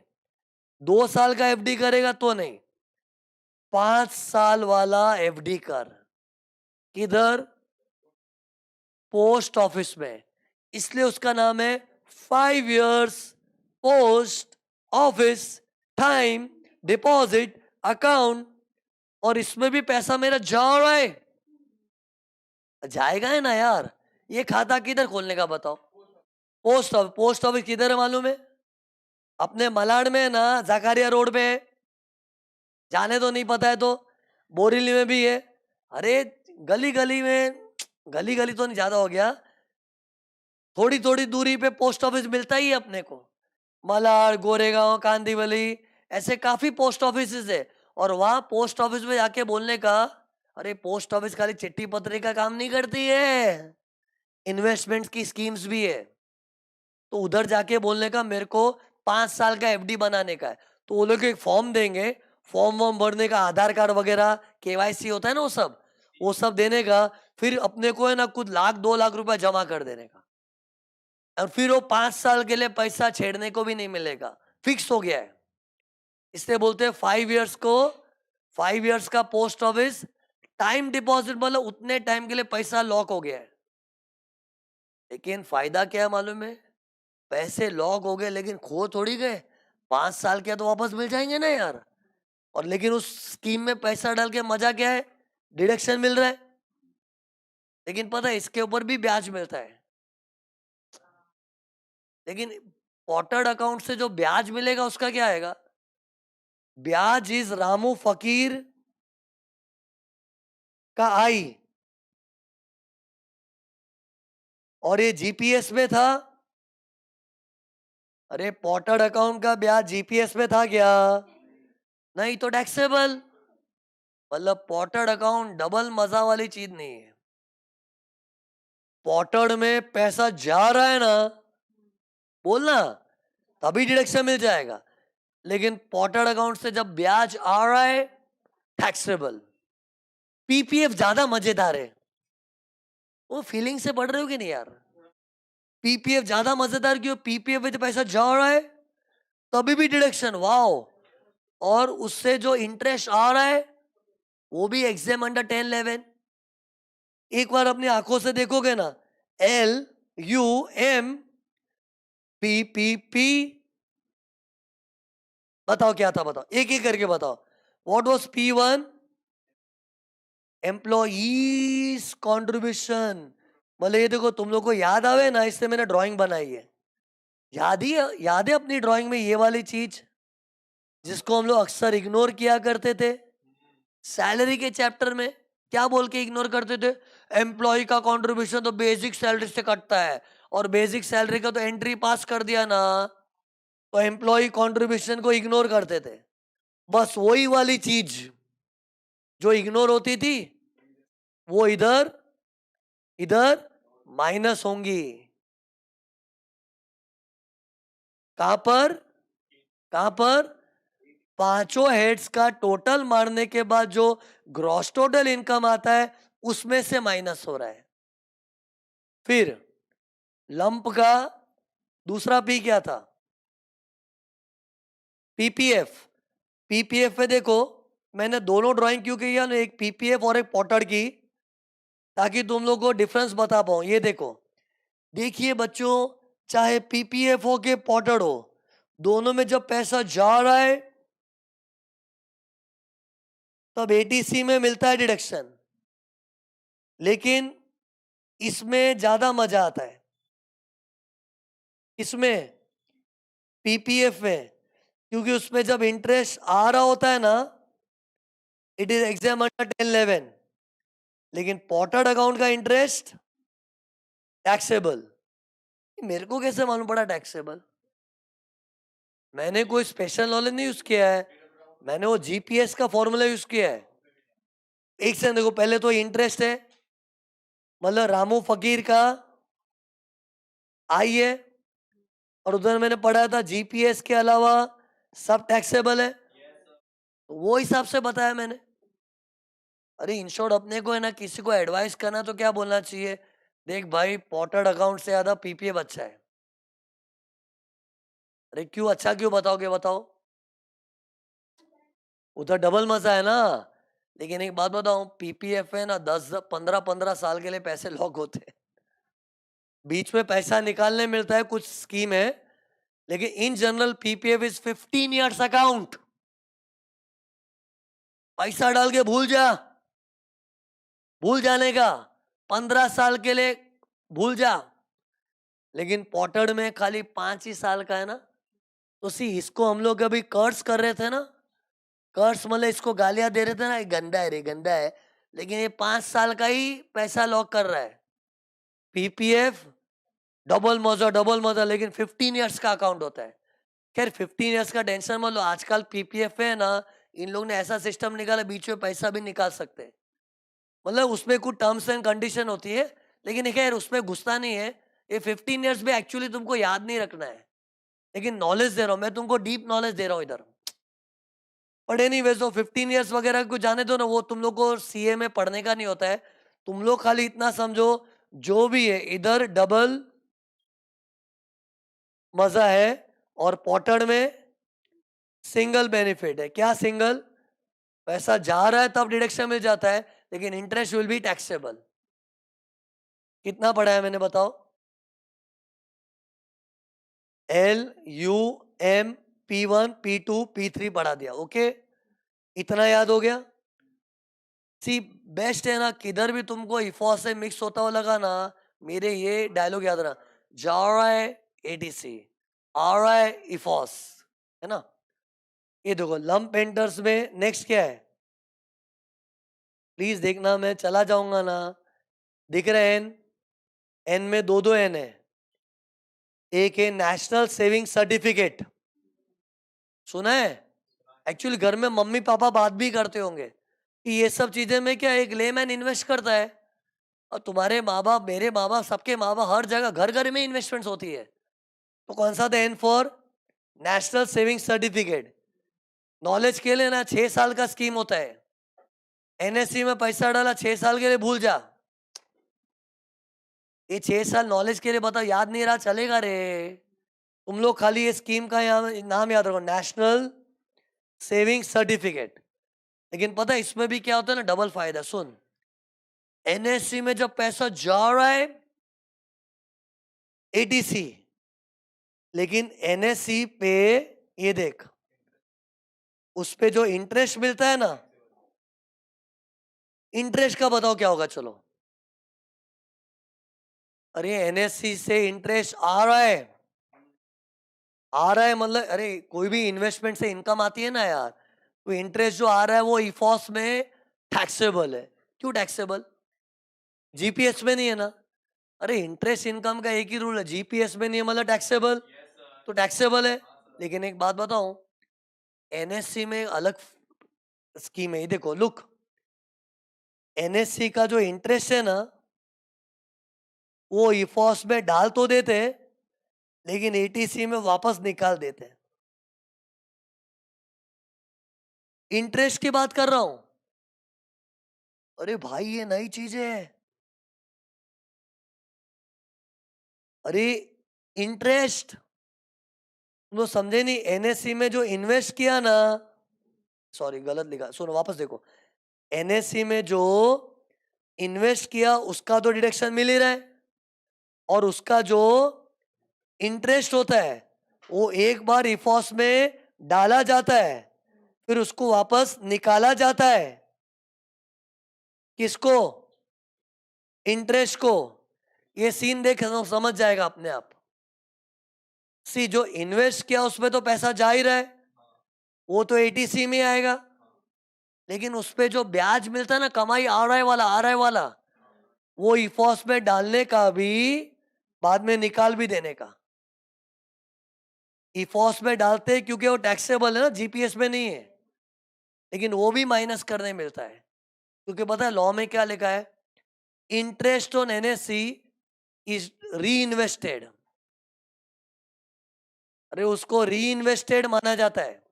2 साल का एफडी करेगा तो नहीं, 5 साल वाला एफडी कर। किधर? पोस्ट ऑफिस में। इसलिए उसका नाम है 5 years post office time deposit account. और इसमें भी पैसा मेरा जा रहा है, जाएगा है ना यार। ये खाता किधर खोलने का बताओ? पोस्ट ऑफिस किधर है मालूम है? अपने मलाड में है ना, जाकारिया रोड पे है। जाने तो नहीं पता है तो बोरीली में भी है। अरे गली गली में, गली गली तो नहीं, ज्यादा हो गया, थोड़ी थोड़ी दूरी पे पोस्ट ऑफिस मिलता ही है अपने को। मलाड, गोरेगांव, कांदीवली, ऐसे काफी पोस्ट ऑफिस है। और वहां पोस्ट ऑफिस में जाके बोलने का, अरे पोस्ट ऑफिस खाली चिट्ठी पत्री का काम नहीं करती है, इन्वेस्टमेंट की स्कीम्स भी है। तो उधर जाके बोलने का मेरे को 5 साल का एफडी बनाने का है, तो वो लोग एक फॉर्म देंगे, फॉर्म वॉर्म भरने का, आधार कार्ड वगैरह केवाईसी होता है ना, वो सब देने का। फिर अपने को है ना कुछ लाख 2 लाख रुपया जमा कर देने का, और फिर वो 5 साल के लिए पैसा छेड़ने को भी नहीं मिलेगा, फिक्स हो गया है। इसलिए बोलते हैं 5 years को, 5 years का पोस्ट ऑफिस टाइम डिपॉजिट, मतलब उतने टाइम के लिए पैसा लॉक हो गया है। लेकिन फायदा क्या है मालूम है? पैसे लॉक हो गए लेकिन खो थोड़ी गए, 5 साल के तो वापस मिल जाएंगे ना यार। और लेकिन उस स्कीम में पैसा डाल के मजा क्या है? डिडक्शन मिल रहा है। लेकिन पता है इसके ऊपर भी ब्याज मिलता है। लेकिन पॉटर्ड अकाउंट से जो ब्याज मिलेगा उसका क्या आएगा? ब्याज इज रामू फकीर का आई, और ये जीपीएस में था। अरे पॉटर्ड अकाउंट का ब्याज जीपीएस में था क्या? नहीं तो टैक्सेबल। मतलब पॉटर्ड अकाउंट डबल मजा वाली चीज नहीं है। पॉटर्ड में पैसा जा रहा है ना, बोलना, तभी डिडक्शन मिल जाएगा। लेकिन पॉटर्ड अकाउंट से जब ब्याज आ रहा है, टैक्सेबल। पीपीएफ ज्यादा मजेदार है। वो फीलिंग से पढ़ रहे हो कि नहीं यार? पीपीएफ ज्यादा मजेदार क्यों? पीपीएफ में जो पैसा जा रहा है तभी भी डिडक्शन, वाओ। और उससे जो इंटरेस्ट आ रहा है वो भी एग्जाम अंडर 1011। एक बार अपनी आंखों से देखोगे ना, LUM PPP, बताओ क्या था? बताओ, एक एक करके बताओ। What was P1? Employees contribution. मतलब ये देखो, तुम लोग को याद आवे ना, इससे मैंने ड्राइंग बनाई है। याद है अपनी ड्राइंग में ये वाली चीज जिसको हम लोग अक्सर इग्नोर किया करते थे? सैलरी के चैप्टर में क्या बोल के इग्नोर करते थे? एम्प्लॉय का कंट्रीब्यूशन तो बेसिक सैलरी से कटता है, और बेसिक सैलरी का तो एंट्री पास कर दिया ना, तो एम्प्लॉय कंट्रीब्यूशन को इग्नोर करते थे। बस वही वाली चीज जो इग्नोर होती थी वो इधर इधर माइनस होंगी। कहां पर? कहां पर? पांचों हेड्स का टोटल मारने के बाद जो ग्रॉस टोटल इनकम आता है उसमें से माइनस हो रहा है। फिर लंप का दूसरा पी क्या था? पीपीएफ। पीपीएफ में देखो, मैंने दोनों ड्राइंग क्यों की है ना, एक पीपीएफ और एक पॉटर्ड की, ताकि तुम लोग को डिफरेंस बता पाऊं। ये देखो, देखिए बच्चों, चाहे पीपीएफ हो के पॉटर्ड हो, दोनों में जब पैसा जा रहा है तब एटीसी में मिलता है डिडक्शन। लेकिन इसमें ज्यादा मजा आता है, इसमें पीपीएफ में, क्योंकि उसमें जब इंटरेस्ट आ रहा होता है ना, इट इज एग्जाम अंडर 1011। लेकिन पॉटर्ड अकाउंट का इंटरेस्ट टैक्सेबल। मेरे को कैसे मालूम पड़ा टैक्सेबल? मैंने कोई स्पेशल नॉलेज नहीं यूज किया है, मैंने वो जीपीएस का फॉर्मूला यूज किया है। एक सेकंड देखो, पहले तो इंटरेस्ट है, मतलब रामू फकीर का आई है, और उधर मैंने पढ़ा था जीपीएस के अलावा सब टैक्सेबल है, तो वो हिसाब से बताया मैंने। अरे इन शॉर्ट अपने को है ना किसी को एडवाइस करना तो क्या बोलना चाहिए, देख भाई पॉटेड अकाउंट से ज्यादा पीपीएफ अच्छा है। अरे क्यों अच्छा, क्यों बताओगे बताओ। उधर डबल मजा है ना। लेकिन एक बात बताऊं, पीपीएफ है ना 10 15 15 साल के लिए पैसे लॉक होते हैं। बीच में पैसा निकालने मिलता है, कुछ स्कीम है, लेकिन in general PPF is 15 years account. पैसा डाल के भूल जा, भूल जाने का, 15 साल के लिए भूल जा। लेकिन पॉटेड में खाली 5 ही साल का है ना। तो सी इसको हम लोग अभी कर्ज कर रहे थे ना, कर्ज मतलब इसको गालियां दे रहे थे ना, ये गंदा है रे गंदा है, लेकिन ये 5 साल का ही पैसा लॉक कर रहा है। पीपीएफ डबल मजा, लेकिन 15 ईयर्स का अकाउंट होता है। खैर 15 ईयर्स का टेंशन मत लो, आजकल पीपीएफ है ना, इन लोग ने ऐसा सिस्टम निकाला बीच में पैसा भी निकाल सकते हैं। मतलब उसमें कुछ टर्म्स एंड कंडीशन होती है, लेकिन खैर उसमें घुसता नहीं है। ये 15 ईयर्स में एक्चुअली तुमको याद नहीं रखना है, लेकिन नॉलेज दे रहा हूँ मैं तुमको, डीप नॉलेज दे रहा हूँ इधर। बट एनीवेज वो 15 ईयर्स वगैरह को जाने दो ना, वो तुम लोग को सीए में पढ़ने का नहीं होता है। तुम लोग खाली इतना समझो, जो भी है इधर डबल मजा है, और पॉटेड में सिंगल बेनिफिट है। क्या सिंगल? पैसा जा रहा है तब डिडक्शन मिल जाता है, लेकिन इंटरेस्ट विल बी टैक्सेबल। कितना पढ़ा है मैंने बताओ? LUM P1 P2 P3 पढ़ा दिया, ओके। इतना याद हो गया। सी बेस्ट है ना, किधर भी तुमको इफो से मिक्स होता हुआ लगा ना, मेरे ये डायलॉग याद रहा, जा रहा है एटीसी, आ रहा है इफोस, है ना। ये देखो लंप पेंटर्स में नेक्स्ट क्या है, प्लीज देखना, मैं चला जाऊंगा ना। दिख रहे हैं एन? एन में दो दो एन है। एक है नेशनल सेविंग सर्टिफिकेट, सुना है? एक्चुअली घर में मम्मी पापा बात भी करते होंगे कि ये सब चीजें में क्या एक लेमैन इन्वेस्ट करता है। और तुम्हारे माँ बाप, मेरे माँ बाप, सबके माँ बाप, हर जगह घर घर में इन्वेस्टमेंट्स होती है। तो कौन सा था? N for national saving certificate. Knowledge के लिए ना 6 साल का स्कीम होता है। एनएससी में पैसा डाला 6 साल के लिए, भूल जा। ये 6 साल नॉलेज के लिए बताओ, याद नहीं रहा चलेगा रे। तुम लोग खाली ये स्कीम का नाम याद रखो, नेशनल सेविंग सर्टिफिकेट। लेकिन पता है इसमें भी क्या होता है ना, डबल फायदा। सुन, एनएससी में जब पैसा जा रहा है एटीसी, लेकिन एनएससी पे ये देख, उस पे जो इंटरेस्ट मिलता है ना, इंटरेस्ट का बताओ क्या होगा, चलो। अरे एनएससी से इंटरेस्ट आ रहा है, आ रहा है मतलब, अरे कोई भी इन्वेस्टमेंट से इनकम आती है ना यार, तो इंटरेस्ट जो आ रहा है वो इफॉस में टैक्सेबल है। क्यों टैक्सेबल? जीपीएस में नहीं है ना। अरे इंटरेस्ट इनकम का एक ही रूल है, जीपीएस में नहीं है मतलब टैक्सेबल, तो टैक्सेबल है। लेकिन एक बात बताऊं, एनएससी में अलग स्कीम है। ये देखो लुक, एनएससी का जो इंटरेस्ट है ना, वो इफॉस में डाल तो देते हैं, लेकिन एटीसी में वापस निकाल देते हैं। इंटरेस्ट की बात कर रहा हूं। अरे भाई ये नई चीज है। अरे इंटरेस्ट तुम लोग समझे नहीं, एनएससी में जो इन्वेस्ट किया ना, सॉरी गलत लिखा, सुनो वापस देखो। एनएससी में जो इन्वेस्ट किया उसका तो डिडक्शन मिल ही रहा है, और उसका जो इंटरेस्ट होता है वो एक बार इफॉस में डाला जाता है, फिर उसको वापस निकाला जाता है। किसको? इंटरेस्ट को। ये सीन देख समझ जाएगा अपने आप। सी जो इन्वेस्ट किया उसमें तो पैसा जा ही रहा है, वो तो एटीसी में आएगा, लेकिन उस पे जो ब्याज मिलता है ना, कमाई आ रहा है वाला, आ रहा है वाला, वो इफॉस में डालने का भी, बाद में निकाल भी देने का। इफॉस में डालते हैं क्योंकि वो टैक्सेबल है ना, जीपीएस में नहीं है, लेकिन वो भी माइनस करने मिलता है। क्योंकि पता है लॉ में क्या लिखा है, इंटरेस्ट ऑन एनएससी इज री इन्वेस्टेड। अरे उसको री इन्वेस्टेड माना जाता है।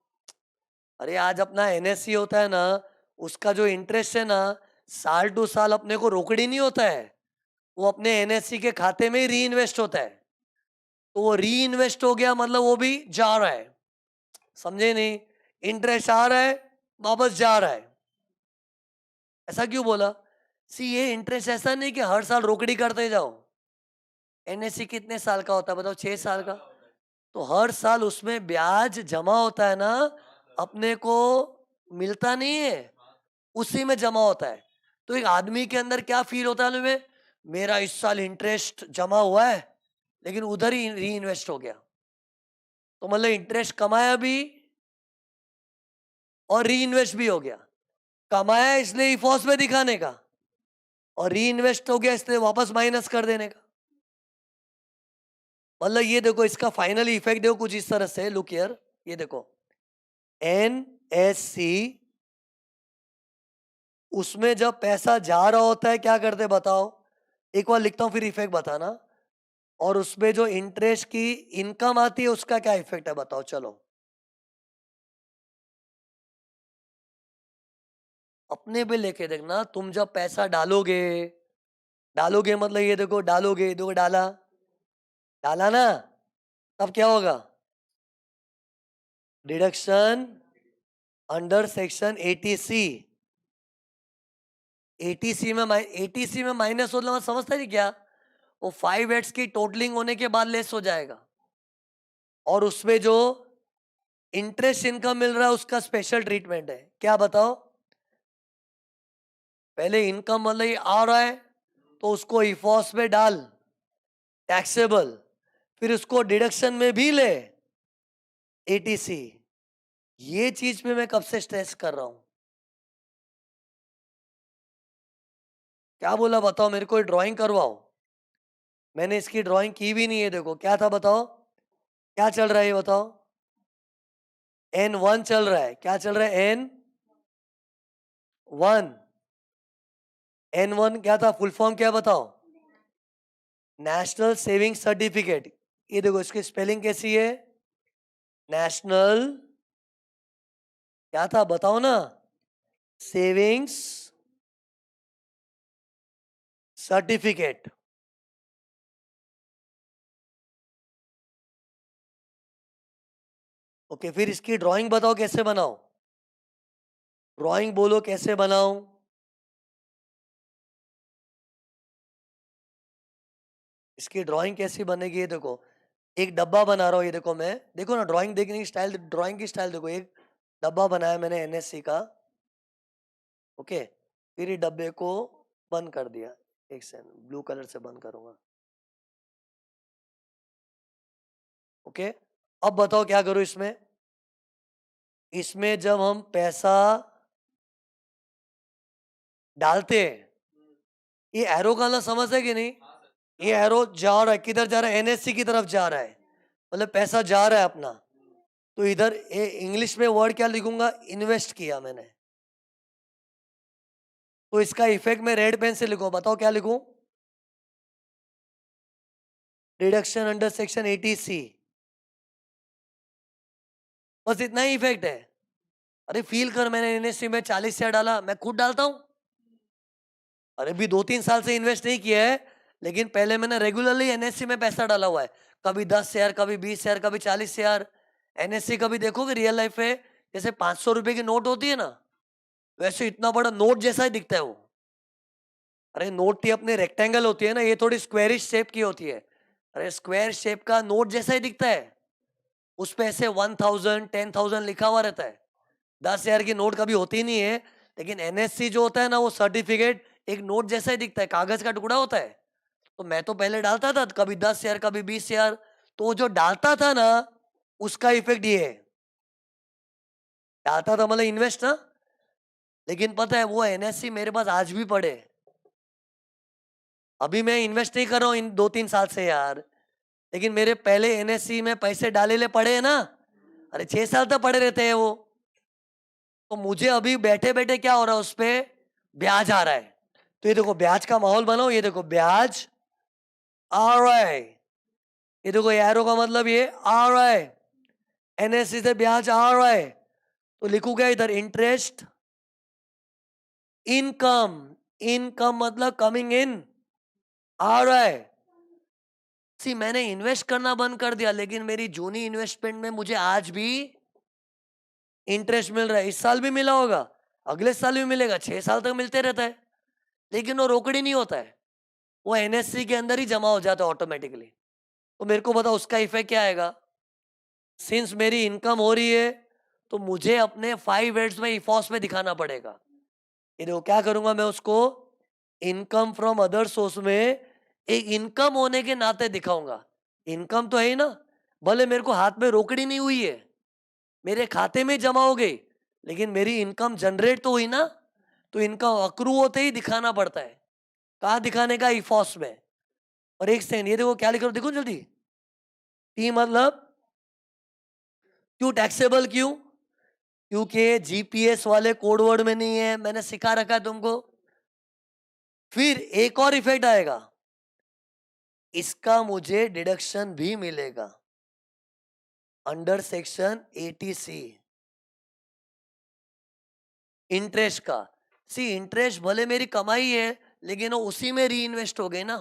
अरे आज अपना एनएससी होता है ना, उसका जो इंटरेस्ट है ना, साल टू साल अपने को रोकड़ी नहीं होता है, वो अपने एनएससी के खाते में ही री इन्वेस्ट होता है। तो वो री इन्वेस्ट हो गया मतलब वो भी जा रहा है, समझे नहीं? इंटरेस्ट आ रहा है, वापस जा रहा है। ऐसा क्यों बोला? सी ये इंटरेस्ट ऐसा नहीं कि हर साल रोकड़ी करते जाओ। एनएससी कितने साल का होता है बताओ? 6 साल का। तो हर साल उसमें ब्याज जमा होता है ना, अपने को मिलता नहीं है, उसी में जमा होता है। तो एक आदमी के अंदर क्या फील होता है में, मेरा इस साल इंटरेस्ट जमा हुआ है लेकिन उधर ही री इन्वेस्ट हो गया। तो मतलब इंटरेस्ट कमाया भी और री इन्वेस्ट भी हो गया। कमाया इसलिए इफॉस में दिखाने का, और री इन्वेस्ट हो गया इसलिए वापस माइनस कर देने का। मतलब ये देखो इसका फाइनली इफेक्ट देखो कुछ इस तरह से, लुक हियर, ये देखो एनएससी, उसमें जब पैसा जा रहा होता है क्या करते बताओ? एक बार लिखता हूं फिर इफेक्ट बताना। और उसमें जो इंटरेस्ट की इनकम आती है उसका क्या इफेक्ट है बताओ? चलो अपने पे लेके देखना। तुम जब पैसा डालोगे, डालोगे मतलब ये देखो डालोगे, देखो डाला, डाला ना, तब क्या होगा? Deduction under section 80C। Eighty C में माइनस मतलब समझता नहीं क्या? वो 5 की टोटलिंग होने के बाद लेस हो जाएगा, और उसमें जो इंटरेस्ट इनकम मिल रहा है उसका स्पेशल ट्रीटमेंट है। क्या बताओ? पहले इनकम मतलब ये आ रहा है तो उसको इफॉस में डाल, टैक्सेबल, फिर उसको डिडक्शन में भी ले, एटीसी। ये चीज पे मैं कब से स्ट्रेस कर रहा हूं। क्या बोला बताओ? मेरे को ड्राइंग करवाओ। मैंने इसकी ड्राइंग की भी नहीं है। देखो क्या था बताओ? क्या चल रहा है ये बताओ? N1 चल रहा है। क्या चल रहा है? N1। N1 क्या था? फुल फॉर्म क्या बताओ? National saving certificate. ये देखो इसकी स्पेलिंग कैसी है? नेशनल, क्या था बताओ ना? Savings certificate. ओके, फिर इसकी ड्राइंग बताओ कैसे बनाओ? ड्राइंग बोलो कैसे बनाऊं? इसकी ड्राइंग कैसी बनेगी? ये देखो एक डब्बा बना रहा हूँ, ये देखो मैं, देखो ना ड्राइंग देखने की स्टाइल, ड्राइंग की स्टाइल देखो। एक डब्बा बनाया मैंने एनएससी का, ओके। फिर ये डब्बे को बंद कर दिया। एक सेकंड, ब्लू कलर से बंद करूंगा, ओके। अब बताओ क्या करूं इसमें? इसमें जब हम पैसा डालते हैं, ये एरो का ना समझ है कि नहीं? ये एरो जा रहा है, किधर जा रहा है? एनएससी की तरफ जा रहा है, मतलब पैसा जा रहा है अपना। तो इधर इंग्लिश में वर्ड क्या लिखूंगा? इन्वेस्ट किया मैंने। तो इसका इफेक्ट मैं रेड पेन से लिखूं, बताओ क्या लिखूं? Deduction under section 80C। बस इतना ही इफेक्ट है। अरे फील कर, मैंने एनएससी में 40 शेयर डाला, मैं खुद डालता हूं। अरे भी 2-3 साल से इन्वेस्ट नहीं किया है, लेकिन पहले मैंने रेगुलरली एनएससी में पैसा डाला हुआ है। कभी 10 शेयर, कभी 20 शेयर, कभी 40 शेयर। एनएससी कभी देखोगे रियल लाइफ में, जैसे 500 रुपए की नोट होती है ना, वैसे इतना बड़ा नोट जैसा ही दिखता है वो। अरे नोट की अपनी रेक्टेंगल होती है ना, ये थोड़ी स्क्वेरिश शेप की होती है। अरे स्क्वायर शेप का नोट जैसा ही दिखता है। उस पे ऐसे 1000, 10,000 लिखा हुआ रहता है। 10 शेयर की नोट कभी होती नहीं है। लेकिन एनएससी जो होता है ना, वो सर्टिफिकेट एक नोट जैसा ही दिखता है, कागज का टुकड़ा होता है। तो मैं तो पहले डालता था, कभी 10 शेयर, कभी 20 शेयर। तो वो जो डालता था ना, उसका इफेक्ट ये है। डालता था मतलब इन्वेस्ट ना, लेकिन पता है वो एनएससी मेरे पास आज भी पड़े हैं। अभी मैं इन्वेस्ट नहीं कर रहा हूँ इन 2-3 साल से यार, लेकिन मेरे पहले एनएससी में पैसे डाले ले पड़े हैं ना। अरे 6 साल तक पड़े रहते हैं वो। तो मुझे अभी बैठे बैठे क्या हो रहा है, उस पे ब्याज आ रहा है। तो ये देखो ब्याज का माहौल बनाओ, ये देखो ब्याज आ रहा है। ये देखो एरो का मतलब ये आ रहा है, एनएससी से ब्याज आ रहा है। तो लिखूंगा इधर इंटरेस्ट इनकम, इनकम मतलब कमिंग इन, आ रहा है। सी मैंने इन्वेस्ट करना बंद कर दिया, लेकिन मेरी जूनी इन्वेस्टमेंट में मुझे आज भी इंटरेस्ट मिल रहा है। इस साल भी मिला होगा, अगले साल भी मिलेगा, 6 साल तक मिलते रहता है। लेकिन वो रोकड़ी नहीं होता है, वो एनएससी के अंदर ही जमा हो जाता है ऑटोमेटिकली। तो मेरे को बताओ उसका इफेक्ट क्या आएगा। सिंस मेरी इनकम हो रही है, तो मुझे अपने 5 हेड्स में इफॉस में दिखाना पड़ेगा। ये देखो क्या करूंगा मैं उसको, इनकम फ्रॉम अदर सोर्स में एक इनकम होने के नाते दिखाऊंगा। इनकम तो है ही ना, भले मेरे को हाथ में रोकड़ी नहीं हुई है, मेरे खाते में जमा हो गई, लेकिन मेरी इनकम जनरेट तो हुई ना। तो इनकम अक्रू होते ही दिखाना पड़ता है। कहाँ दिखाने का, इफॉस में। और एक सेकंड, ये देखो क्या लिख रहा हूं, देखो जल्दी। टी मतलब क्यों टैक्सेबल, क्यों? क्योंकि जीपीएस वाले कोड वर्ड में नहीं है, मैंने सिखा रखा है तुमको। फिर एक और इफेक्ट आएगा, इसका मुझे डिडक्शन भी मिलेगा अंडर सेक्शन 80C, इंटरेस्ट का। सी इंटरेस्ट भले मेरी कमाई है, लेकिन वो उसी में री इन्वेस्ट हो गई ना।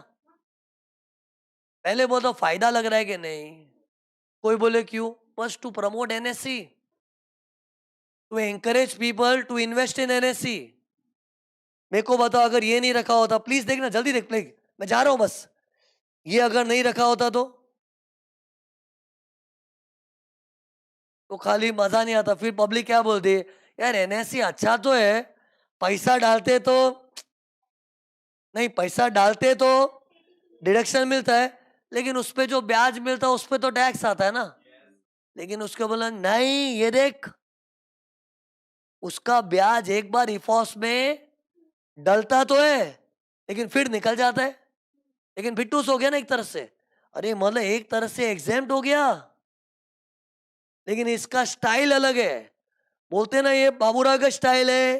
पहले बोलो फायदा लग रहा है कि नहीं? कोई बोले क्यों? बस to promote NSC, to encourage people to invest in NSC. मेरे को बताओ, अगर ये नहीं रखा होता, प्लीज देखना, जल्दी देख, प्लीज मैं जा रहा हूं बस। ये अगर नहीं रखा होता तो खाली मजा नहीं आता। फिर पब्लिक क्या बोलती है, यार एनएससी अच्छा तो है, पैसा डालते तो नहीं, पैसा डालते तो डिडक्शन मिलता है, लेकिन उस पे जो ब्याज मिलता है उस पे तो टैक्स आता है ना। लेकिन उसको बोला नहीं, ये देख, उसका ब्याज एक बार इफॉस में डलता तो है, लेकिन फिर निकल जाता है। लेकिन फिटूस हो गया ना एक तरह से। अरे मतलब एक तरह से एग्जेम्प्ट हो गया, लेकिन इसका स्टाइल अलग है। बोलते ना ये बाबूराव का स्टाइल है,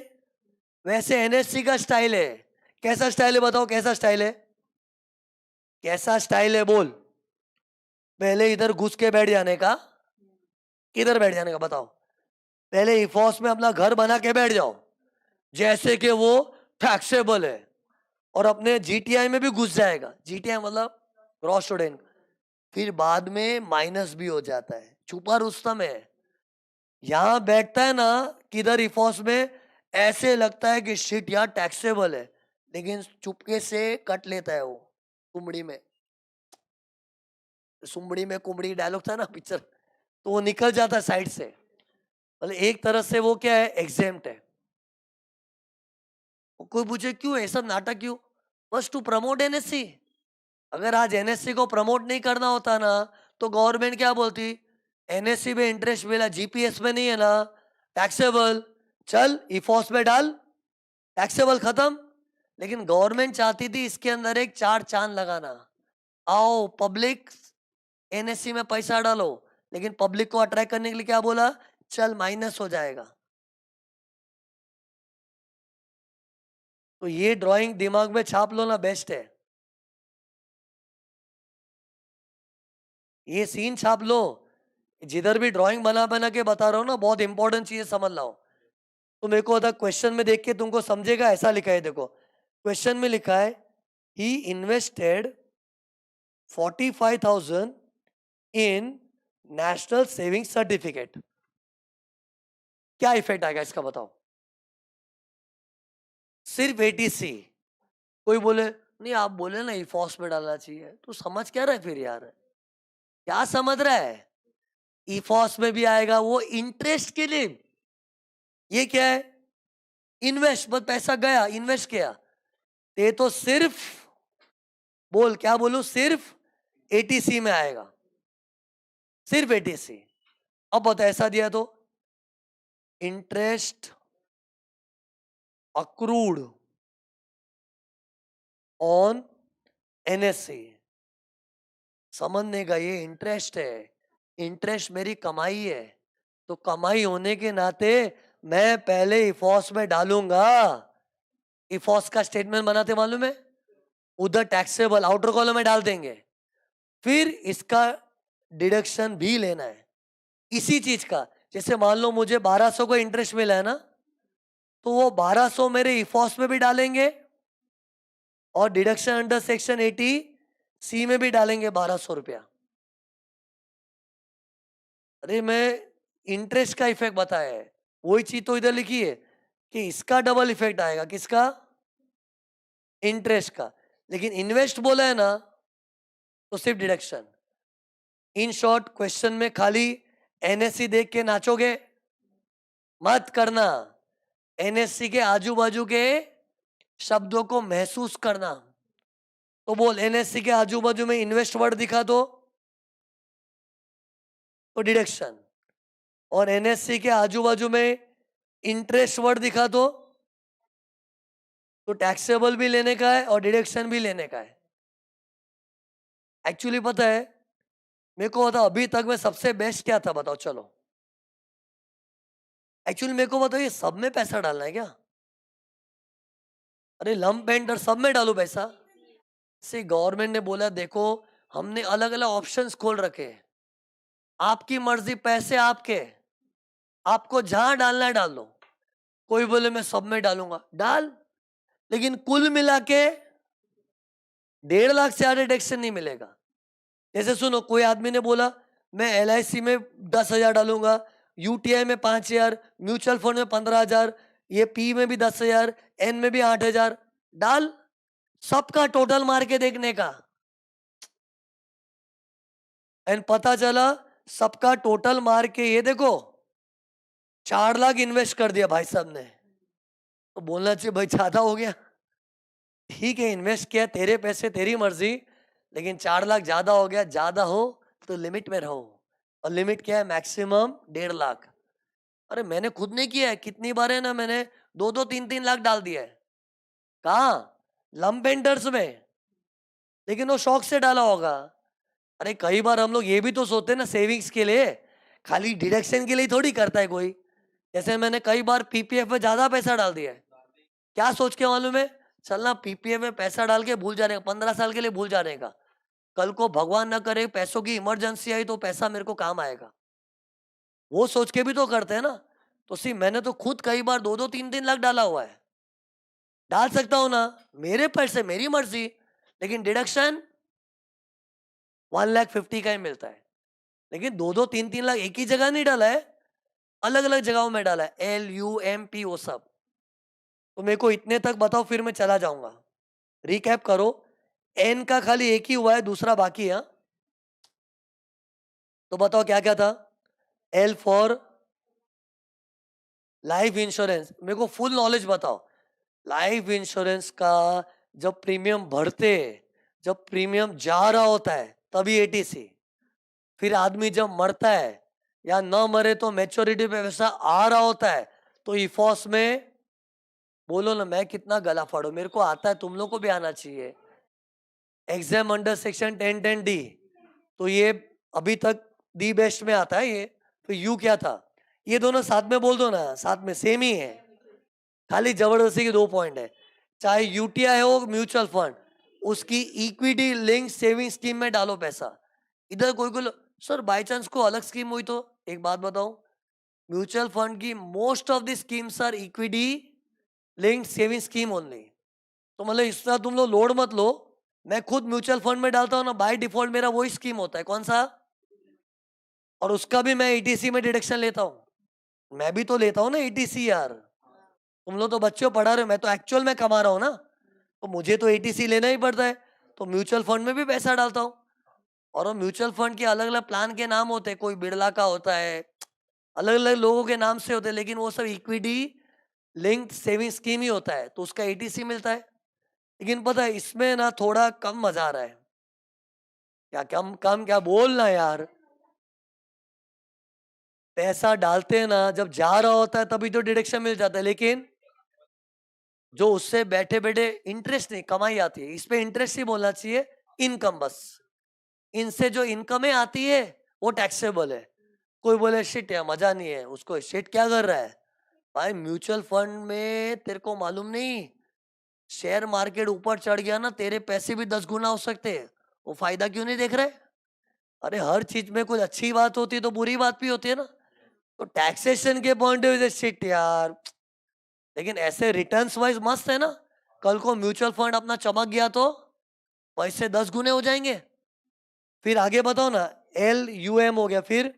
वैसे एनएससी का स्टाइल है। कैसा स्टाइल है बताओ, कैसा स्टाइल है? कैसा स्टाइल है बोल। पहले इधर घुस के बैठ जाने का, किधर बैठ जाने का बताओ? पहले इफॉस में अपना घर बना के बैठ जाओ, जैसे कि वो टैक्सेबल है, और अपने जीटीआई में भी घुस जाएगा। जीटीआई मतलब ग्रॉस स्टूडेंट। फिर बाद में माइनस भी हो जाता है, छुपा रुस्तम है। यहां बैठता है ना किधर, इफॉस में, ऐसे लगता है कि शिट यार टैक्सेबल है, लेकिन चुपके से कट लेता है वो कुमड़ी में। सुमड़ी में कुमड़ी डायलॉग था ना पिक्चर, तो वो निकल जाता है साइड से। मतलब एक तरह से वो क्या है, एग्जेम्प्ट है। कोई पूछे क्यों ऐसा नाटक क्यों? बस टू प्रमोट एनएससी। अगर आज एनएससी को प्रमोट नहीं करना होता ना, तो गवर्नमेंट क्या बोलती, एनएससी में इंटरेस्ट मिला, जीपीएस में नहीं है ना, टैक्सेबल, चल इफॉस में डाल, टैक्सेबल खत्म। लेकिन गवर्नमेंट चाहती थी इसके अंदर एक चार चांद लगाना। आओ पब्लिक, एनएससी में पैसा डालो, लेकिन पब्लिक को अट्रैक्ट करने के लिए क्या बोला, चल माइनस हो जाएगा। तो ये ड्राइंग दिमाग में छाप लो ना, बेस्ट है। ये सीन छाप लो। जिधर भी ड्राइंग बना बना के बता रहा हूँ ना, बहुत इंपॉर्टेंट चीजें समझ लाओ। तो मेरे को अगर क्वेश्चन में देख के तुमको समझेगा, ऐसा लिखा है देखो, क्वेश्चन में लिखा है ही इन्वेस्टेड 45,000 इन नेशनल सेविंग सर्टिफिकेट। क्या इफेक्ट आएगा इसका बताओ? सिर्फ 80C। कोई बोले नहीं, आप बोले ना इफॉस में डालना चाहिए, तो समझ क्या रहा है फिर यार? क्या समझ रहा है? इफॉस में भी आएगा वो इंटरेस्ट के लिए। ये क्या है, इन्वेस्ट, बस पैसा गया इन्वेस्ट किया। ये तो सिर्फ, बोल क्या बोलू, सिर्फ 80C में आएगा, सिर्फ 80C। अब बता ऐसा दिया तो इंटरेस्ट अक्रूड ऑन एनएससी। समझने का, ये इंटरेस्ट है, इंटरेस्ट मेरी कमाई है, तो कमाई होने के नाते मैं पहले इफॉस में डालूंगा। इफॉस का स्टेटमेंट बनाते मालूम है, उधर टैक्सेबल आउटर कॉलम में डाल देंगे, फिर इसका डिडक्शन भी लेना है इसी चीज का। जैसे मान लो मुझे 1200 को इंटरेस्ट मिला है ना, तो वो 1200 मेरे इफॉस में भी डालेंगे, और डिडक्शन अंडर सेक्शन 80 सी में भी डालेंगे 1200 रुपया। अरे मैं इंटरेस्ट का इफेक्ट बताया है, वही चीज तो इधर लिखी है कि इसका डबल इफेक्ट आएगा, किसका? इंटरेस्ट का। लेकिन इन्वेस्ट बोला है ना तो सिर्फ डिडक्शन। इन शॉर्ट क्वेश्चन में खाली एनएससी देख के नाचोगे मत करना, एनएससी के आजू बाजू के शब्दों को महसूस करना। तो बोल, एनएससी के आजू बाजू में इन्वेस्ट वर्ड दिखा दो तो डिडक्शन, और एनएससी के आजू बाजू में इंटरेस्ट वर्ड दिखा दो तो टैक्सेबल भी लेने का है और डिडक्शन भी लेने का है। एक्चुअली पता है मेरे को बताओ अभी तक में सबसे बेस्ट क्या था, बताओ चलो। एक्चुअली मेरे को बताओ ये सब में पैसा डालना है क्या? अरे लंप एंड सब में डालो पैसा। से गवर्नमेंट ने बोला देखो हमने अलग अलग ऑप्शंस खोल रखे हैं, आपकी मर्जी, पैसे आपके, आपको जहां डालना है डाल दो। कोई बोले मैं सब में डालूंगा, डाल, लेकिन कुल मिला के 1.5 लाख से ज्यादा डिडक्शन नहीं मिलेगा। जैसे सुनो, कोई आदमी ने बोला मैं LIC में 10,000 डालूंगा, UTI में 5,000, म्यूचुअल फंड में 15,000, ये P में भी 10,000, N में भी 8,000, डाल, सबका टोटल मार के देखने का। एंड पता चला सबका टोटल मार के ये देखो 4 लाख इन्वेस्ट कर दिया भाई साहब ने, तो बोलना चाहिए भाई ज्यादा हो गया। ठीक है इन्वेस्ट किया, तेरे पैसे तेरी मर्जी, लेकिन 4 लाख ज्यादा हो गया। ज्यादा हो तो लिमिट में रहो, और लिमिट क्या है? मैक्सिमम 1.5 लाख। अरे मैंने खुद नहीं किया है, कितनी बार है ना, मैंने 2-2, 3-3 लाख डाल दिया है। कहाँ? लंप एंडर्स में, लेकिन वो शौक से डाला होगा। अरे कई बार हम लोग ये भी तो सोचते हैं ना सेविंग्स के लिए, खाली डिडक्शन के लिए थोड़ी करता है कोई। जैसे मैंने कई बार PPF में ज्यादा पैसा डाल दिया है, क्या सोच के मालूम है? चलना PPF में पैसा डाल के भूल जाने का, 15 साल के लिए भूल जाने का, कल को भगवान ना करे पैसों की इमरजेंसी आई तो पैसा मेरे को काम आएगा, वो सोच के भी तो करते हैं ना। तो सी मैंने तो खुद कई बार 2-2, 3-3 लाख डाला हुआ है। डाल सकता हूं ना, मेरे पैसे मेरी मर्जी, लेकिन डिडक्शन 1,50,000 का ही मिलता है। लेकिन 2-2, 3-3 लाख एक ही जगह नहीं डाला है, अलग अलग जगहों में डाला है, LUMP वो सब। तो मेरे को इतने तक बताओ फिर मैं चला जाऊंगा। रिकैप करो, N का खाली एक ही हुआ है, दूसरा बाकी है। तो बताओ क्या क्या था? L फॉर लाइफ इंश्योरेंस, मेरे को फुल नॉलेज बताओ। लाइफ इंश्योरेंस का जब प्रीमियम भरते, जब प्रीमियम जा रहा होता है तभी ATC, फिर आदमी जब मरता है या न मरे तो मैच्योरिटी पे पैसा आ रहा होता है तो इफॉस में, बोलो ना मैं कितना गला फाड़ू, मेरे को आता है, तुम लोग को भी आना चाहिए। एग्जाम अंडर सेक्शन 1010D, तो ये अभी तक दी बेस्ट में आता है ये। तो यू क्या था? ये दोनों साथ में बोल दो ना, साथ में सेम ही है, खाली जबरदस्ती के 2 पॉइंट है। चाहे UTI हो म्यूचुअल फंड, उसकी इक्विटी लिंक सेविंग स्कीम में डालो पैसा। इधर कोई कोई सर बाय चांस को अलग स्कीम हुई तो, एक बात बताओ, म्यूचुअल फंड की most of the schemes are equity link saving scheme only. तो मतलब इस तरह तुम लोग लोड मत लो, मैं खुद म्यूचुअल फंड में डालता हूँ ना, बाय डिफॉल्ट मेरा वही स्कीम होता है। कौन सा? और उसका भी मैं ETC में डिडक्शन लेता हूँ। मैं भी तो लेता हूँ ना ETC यार, तुम लोग तो बच्चों पढ़ा रहे हो, मैं तो एक्चुअल में कमा रहा हूँ ना, तो मुझे तो ETC लेना ही पड़ता है। तो म्यूचुअल फंड में भी पैसा डालता हूँ, और वो म्यूचुअल फंड के अलग अलग प्लान के नाम होते हैं, कोई बिरला का होता है, अलग अलग लोगों के नाम से होते हैं, लेकिन वो सब इक्विटी लिंक्ड सेविंग स्कीम ही होता है, तो उसका ETC मिलता है। लेकिन पता है इसमें ना थोड़ा कम मजा आ रहा है। क्या कम कम क्या बोलना यार, पैसा डालते हैं ना जब जा रहा होता है तभी तो डिडक्शन मिल जाता है, लेकिन जो उससे बैठे बैठे इंटरेस्ट नहीं कमाई आती है, इस पे इंटरेस्ट ही बोलना चाहिए, इनकम बस। इनसे जो इनकमें आती है वो टैक्सेबल है। कोई बोले शिट यार मजा नहीं है, उसको शिट क्या कर रहा है भाई? म्यूचुअल फंड में तेरे को मालूम नहीं, शेयर मार्केट ऊपर चढ़ गया ना, तेरे पैसे भी 10 गुना हो सकते हैं, वो फायदा क्यों नहीं देख रहे? अरे हर चीज में कुछ अच्छी बात होती है तो बुरी बात भी होती है ना। तो टैक्सेशन के point of view say shit यार, लेकिन ऐसे रिटर्न्स वाइज मस्त है ना। कल को म्यूचुअल फंड अपना चमक गया तो पैसे 10 गुने हो जाएंगे। फिर आगे बताओ ना, LUM हो गया, फिर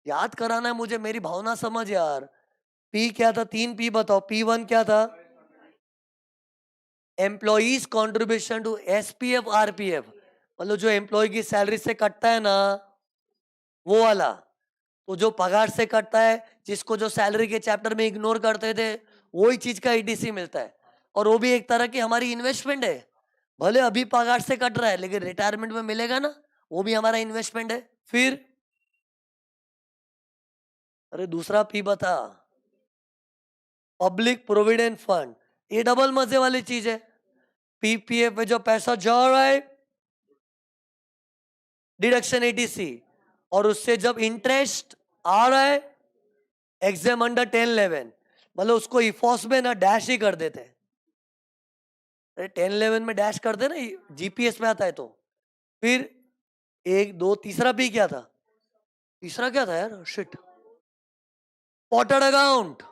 याद कराना है मुझे, मेरी भावना समझ यार। P क्या था, 3 P बताओ। P1 क्या था? Employees contribution to SPF RPF, मतलब जो एम्प्लॉय की सैलरी से कटता है ना, वो वाला। तो जो पगार से कटता है, जिसको जो सैलरी के चैप्टर में इग्नोर करते थे, वही चीज का ETC मिलता है। और वो भी एक तरह की हमारी इन्वेस्टमेंट है। भले अभी पगार से कट रहा है, लेकिन रिटायरमेंट में मिलेगा ना, वो भी हमारा इन्वेस्टमेंट है। फिर अरे दूसरा P बता। पब्लिक प्रोविडेंट फंड, ये डबल मजे वाली चीज है। PPF में जो पैसा जा रहा है, डिडक्शन ETC, और उससे जब इंटरेस्ट आ रहा है, एग्जाम अंडर 1011, मतलब उसको इफॉस में ना डैश ही कर देते हैं। अरे 1011 में डैश करते ना, GPS में आता है तो। फिर 1 2 तीसरा P क्या था? तीसरा क्या था यार, शिट। पॉटेड अकाउंट,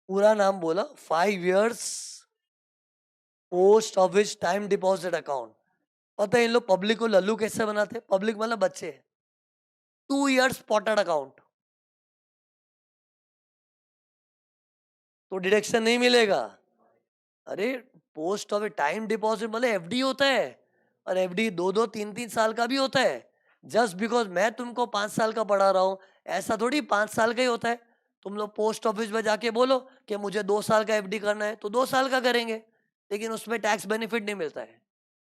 पूरा नाम बोला, 5 years post office time deposit account. पता है इन लोग पब्लिक को लल्लू कैसे बनाते? पब्लिक मतलब बच्चे। 2 years पॉटेड अकाउंट, तो डिडक्शन नहीं मिलेगा। अरे पोस्ट ऑफिस टाइम डिपॉजिट मतलब FD होता है, और FD 2 2 3 3 साल का भी होता है। जस्ट बिकॉज मैं तुमको 5 साल का पढ़ा रहा हूँ, ऐसा थोड़ी 5 साल का ही होता है। तुम लोग पोस्ट ऑफिस में जाके बोलो कि मुझे 2 साल का FD करना है, तो 2 साल का करेंगे, लेकिन उसमें टैक्स बेनिफिट नहीं मिलता है।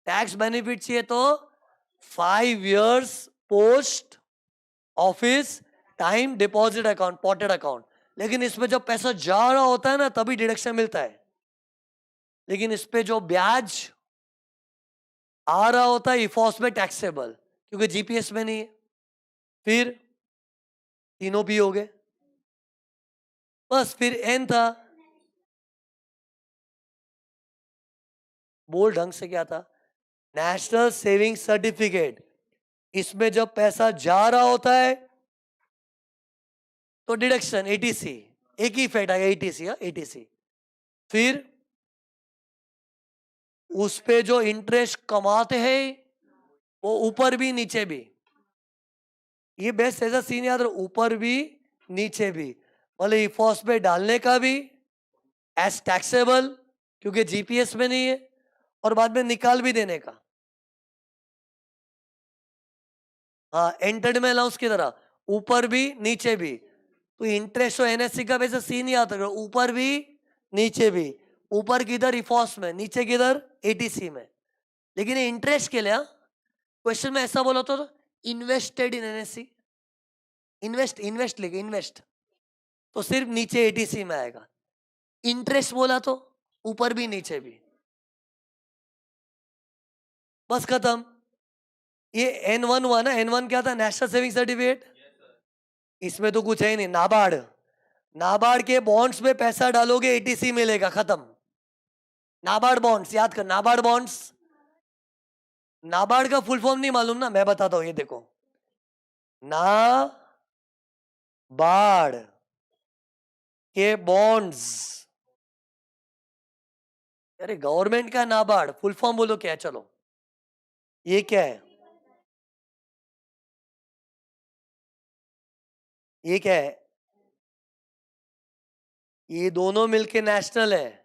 टैक्स बेनिफिट चाहिए तो 5 years post office time deposit account, potted account. लेकिन इसमें जब पैसा जा रहा होता है ना, तभी डिडक्शन मिलता है। लेकिन इस पे जो ब्याज आ रहा होता है, इफॉस में टैक्सेबल, क्योंकि GPS में नहीं है। फिर तीनों भी हो गए, बस फिर N था। बोल ढंग से, क्या था? National saving certificate. इसमें जब पैसा जा रहा होता है तो डिडक्शन ETC, एक ही इफेक्ट आएगा, ETC, ETC। फिर उस पे जो इंटरेस्ट कमाते हैं, वो ऊपर भी नीचे भी। ये बेस्ट ऐसा सीन याद रहो, ऊपर भी नीचे भी, मतलब इफॉस पे डालने का भी एज टैक्सेबल, क्योंकि GPS में नहीं है, और बाद में निकाल भी देने का। हाँ, एंटर्ड में अलाउंस की तरह, ऊपर भी नीचे भी। तो इंटरेस्ट और NSC का वैसे सीन ही आता है, ऊपर भी नीचे भी। ऊपर किधर? इफॉस में, नीचे किधर? ETC में। लेकिन ये इंटरेस्ट के लिए, क्वेश्चन में ऐसा बोला तो invested in NSC, invest, invest लेके इन्वेस्ट, तो सिर्फ नीचे ETC में आएगा। इंटरेस्ट बोला तो ऊपर भी नीचे भी, बस खत्म। ये N1 हुआ ना। N1 क्या था? National saving certificate. इसमें तो कुछ है ही नहीं। नाबार्ड, नाबार्ड के बॉन्ड्स में पैसा डालोगे, ETC मिलेगा, खत्म। नाबार्ड बॉन्ड्स याद कर, नाबार्ड बॉन्ड्स। नाबार्ड का फुल फॉर्म नहीं मालूम ना, मैं बताता हूं, ये देखो, नाबार्ड के बॉन्ड्स। अरे गवर्नमेंट का नाबार्ड, फुल फॉर्म बोलो क्या है, चलो। ये क्या है? ये क्या है? ये दोनों मिलके नेशनल है।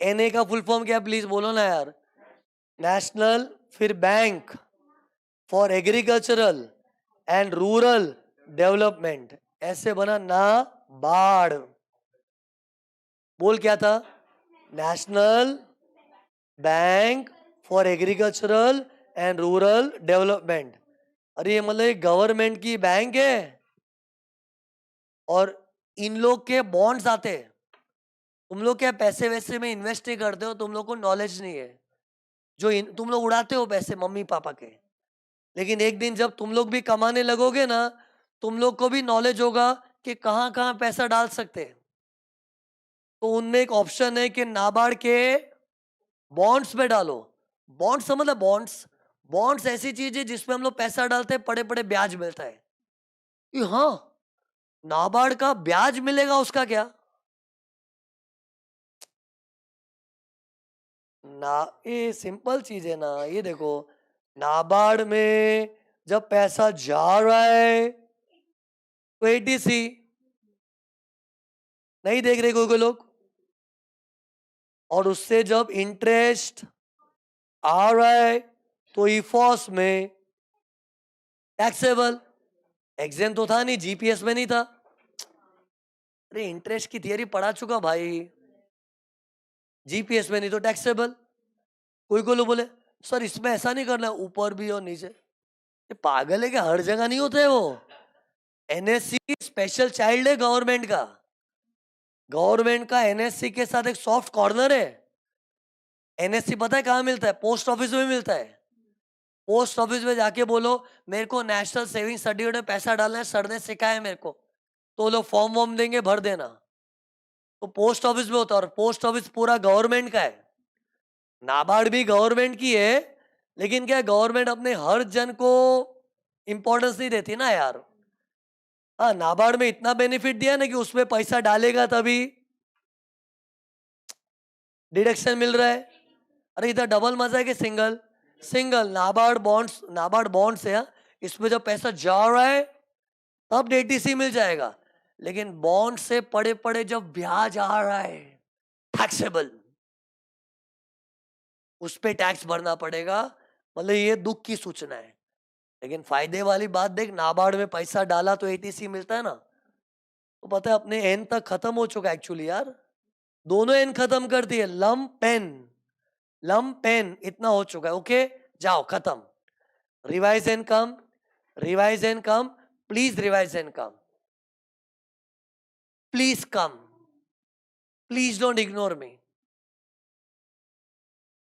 NA का फुल फॉर्म क्या, प्लीज बोलो ना यार। नेशनल, फिर bank for agricultural and rural development, ऐसे बना नाबार्ड। बोल क्या था? National bank for agricultural and rural development. अरे ये मतलब गवर्नमेंट की बैंक है, और इन लोग के बॉन्ड्स आते हैं। तुम लोग क्या पैसे वैसे में इन्वेस्ट नहीं करते हो, तुम लोग को नॉलेज नहीं है। तुम लोग उड़ाते हो पैसे मम्मी पापा के, लेकिन एक दिन जब तुम लोग भी कमाने लगोगे ना, तुम लोग को भी नॉलेज होगा कि कहाँ कहाँ पैसा डाल सकते हैं। तो उनमें एक ऑप्शन है कि नाबार्ड के बॉन्ड्स में डालो। बॉन्ड्स समझ, बॉन्ड्स, बॉन्ड्स ऐसी चीज है जिसमें हम लोग पैसा डालते हैं, पड़े पड़े ब्याज मिलता है। हाँ, नाबार्ड का ब्याज मिलेगा, उसका क्या? ना, ये सिंपल चीज है ना, ये देखो, नाबार्ड में जब पैसा जा रहा है तो एटीसी नहीं देख रहे कोई लोग, और उससे जब इंटरेस्ट आ रहा है तो ईफॉस में टैक्सेबल। एग्जाम तो था नहीं, जीपीएस में नहीं था। अरे इंटरेस्ट की थियरी पढ़ा चुका भाई, जीपीएस में नहीं तो टैक्सेबल। कोई लोग बोले सर इसमें ऐसा नहीं करना, ऊपर भी और नीचे। ये पागल है कि हर जगह नहीं होता है वो। एनएससी स्पेशल चाइल्ड है गवर्नमेंट का। गवर्नमेंट का एनएससी के साथ एक सॉफ्ट कॉर्नर है। एनएससी पता है कहाँ मिलता है? पोस्ट ऑफिस में मिलता है। पोस्ट ऑफिस में जाके बोलो मेरे को नेशनल सेविंग सर्टिफिकेट में पैसा डालना है, सर ने सिखाया है मेरे को, तो लोग फॉर्म वॉर्म देंगे, भर देना। तो पोस्ट ऑफिस में होता है, और पोस्ट ऑफिस पूरा गवर्नमेंट का है। नाबार्ड भी गवर्नमेंट की है, लेकिन क्या गवर्नमेंट अपने हर जन को इंपॉर्टेंस नहीं देती ना यार। हाँ, नाबार्ड में इतना बेनिफिट दिया ना कि उसमें पैसा डालेगा तभी डिडक्शन मिल रहा है। अरे इधर डबल मजा है कि सिंगल? सिंगल। नाबार्ड बॉन्ड्स है, इसमें जब पैसा जा रहा है तब डीटीसी मिल जाएगा, लेकिन बॉन्ड से पड़े पड़े जब ब्याज आ रहा है टैक्सेबल, उस पे टैक्स भरना पड़ेगा। मतलब ये दुख की सूचना है। लेकिन फायदे वाली बात देख, नाबार्ड में पैसा डाला तो एटीसी मिलता है ना, तो पता है अपने एन तक खत्म हो चुका है एक्चुअली यार। दोनों एन खत्म कर दिए, लम पेन इतना हो चुका है। ओके, जाओ खत्म। Revise and come, revise and come, please revise and come, please come, please don't ignore me.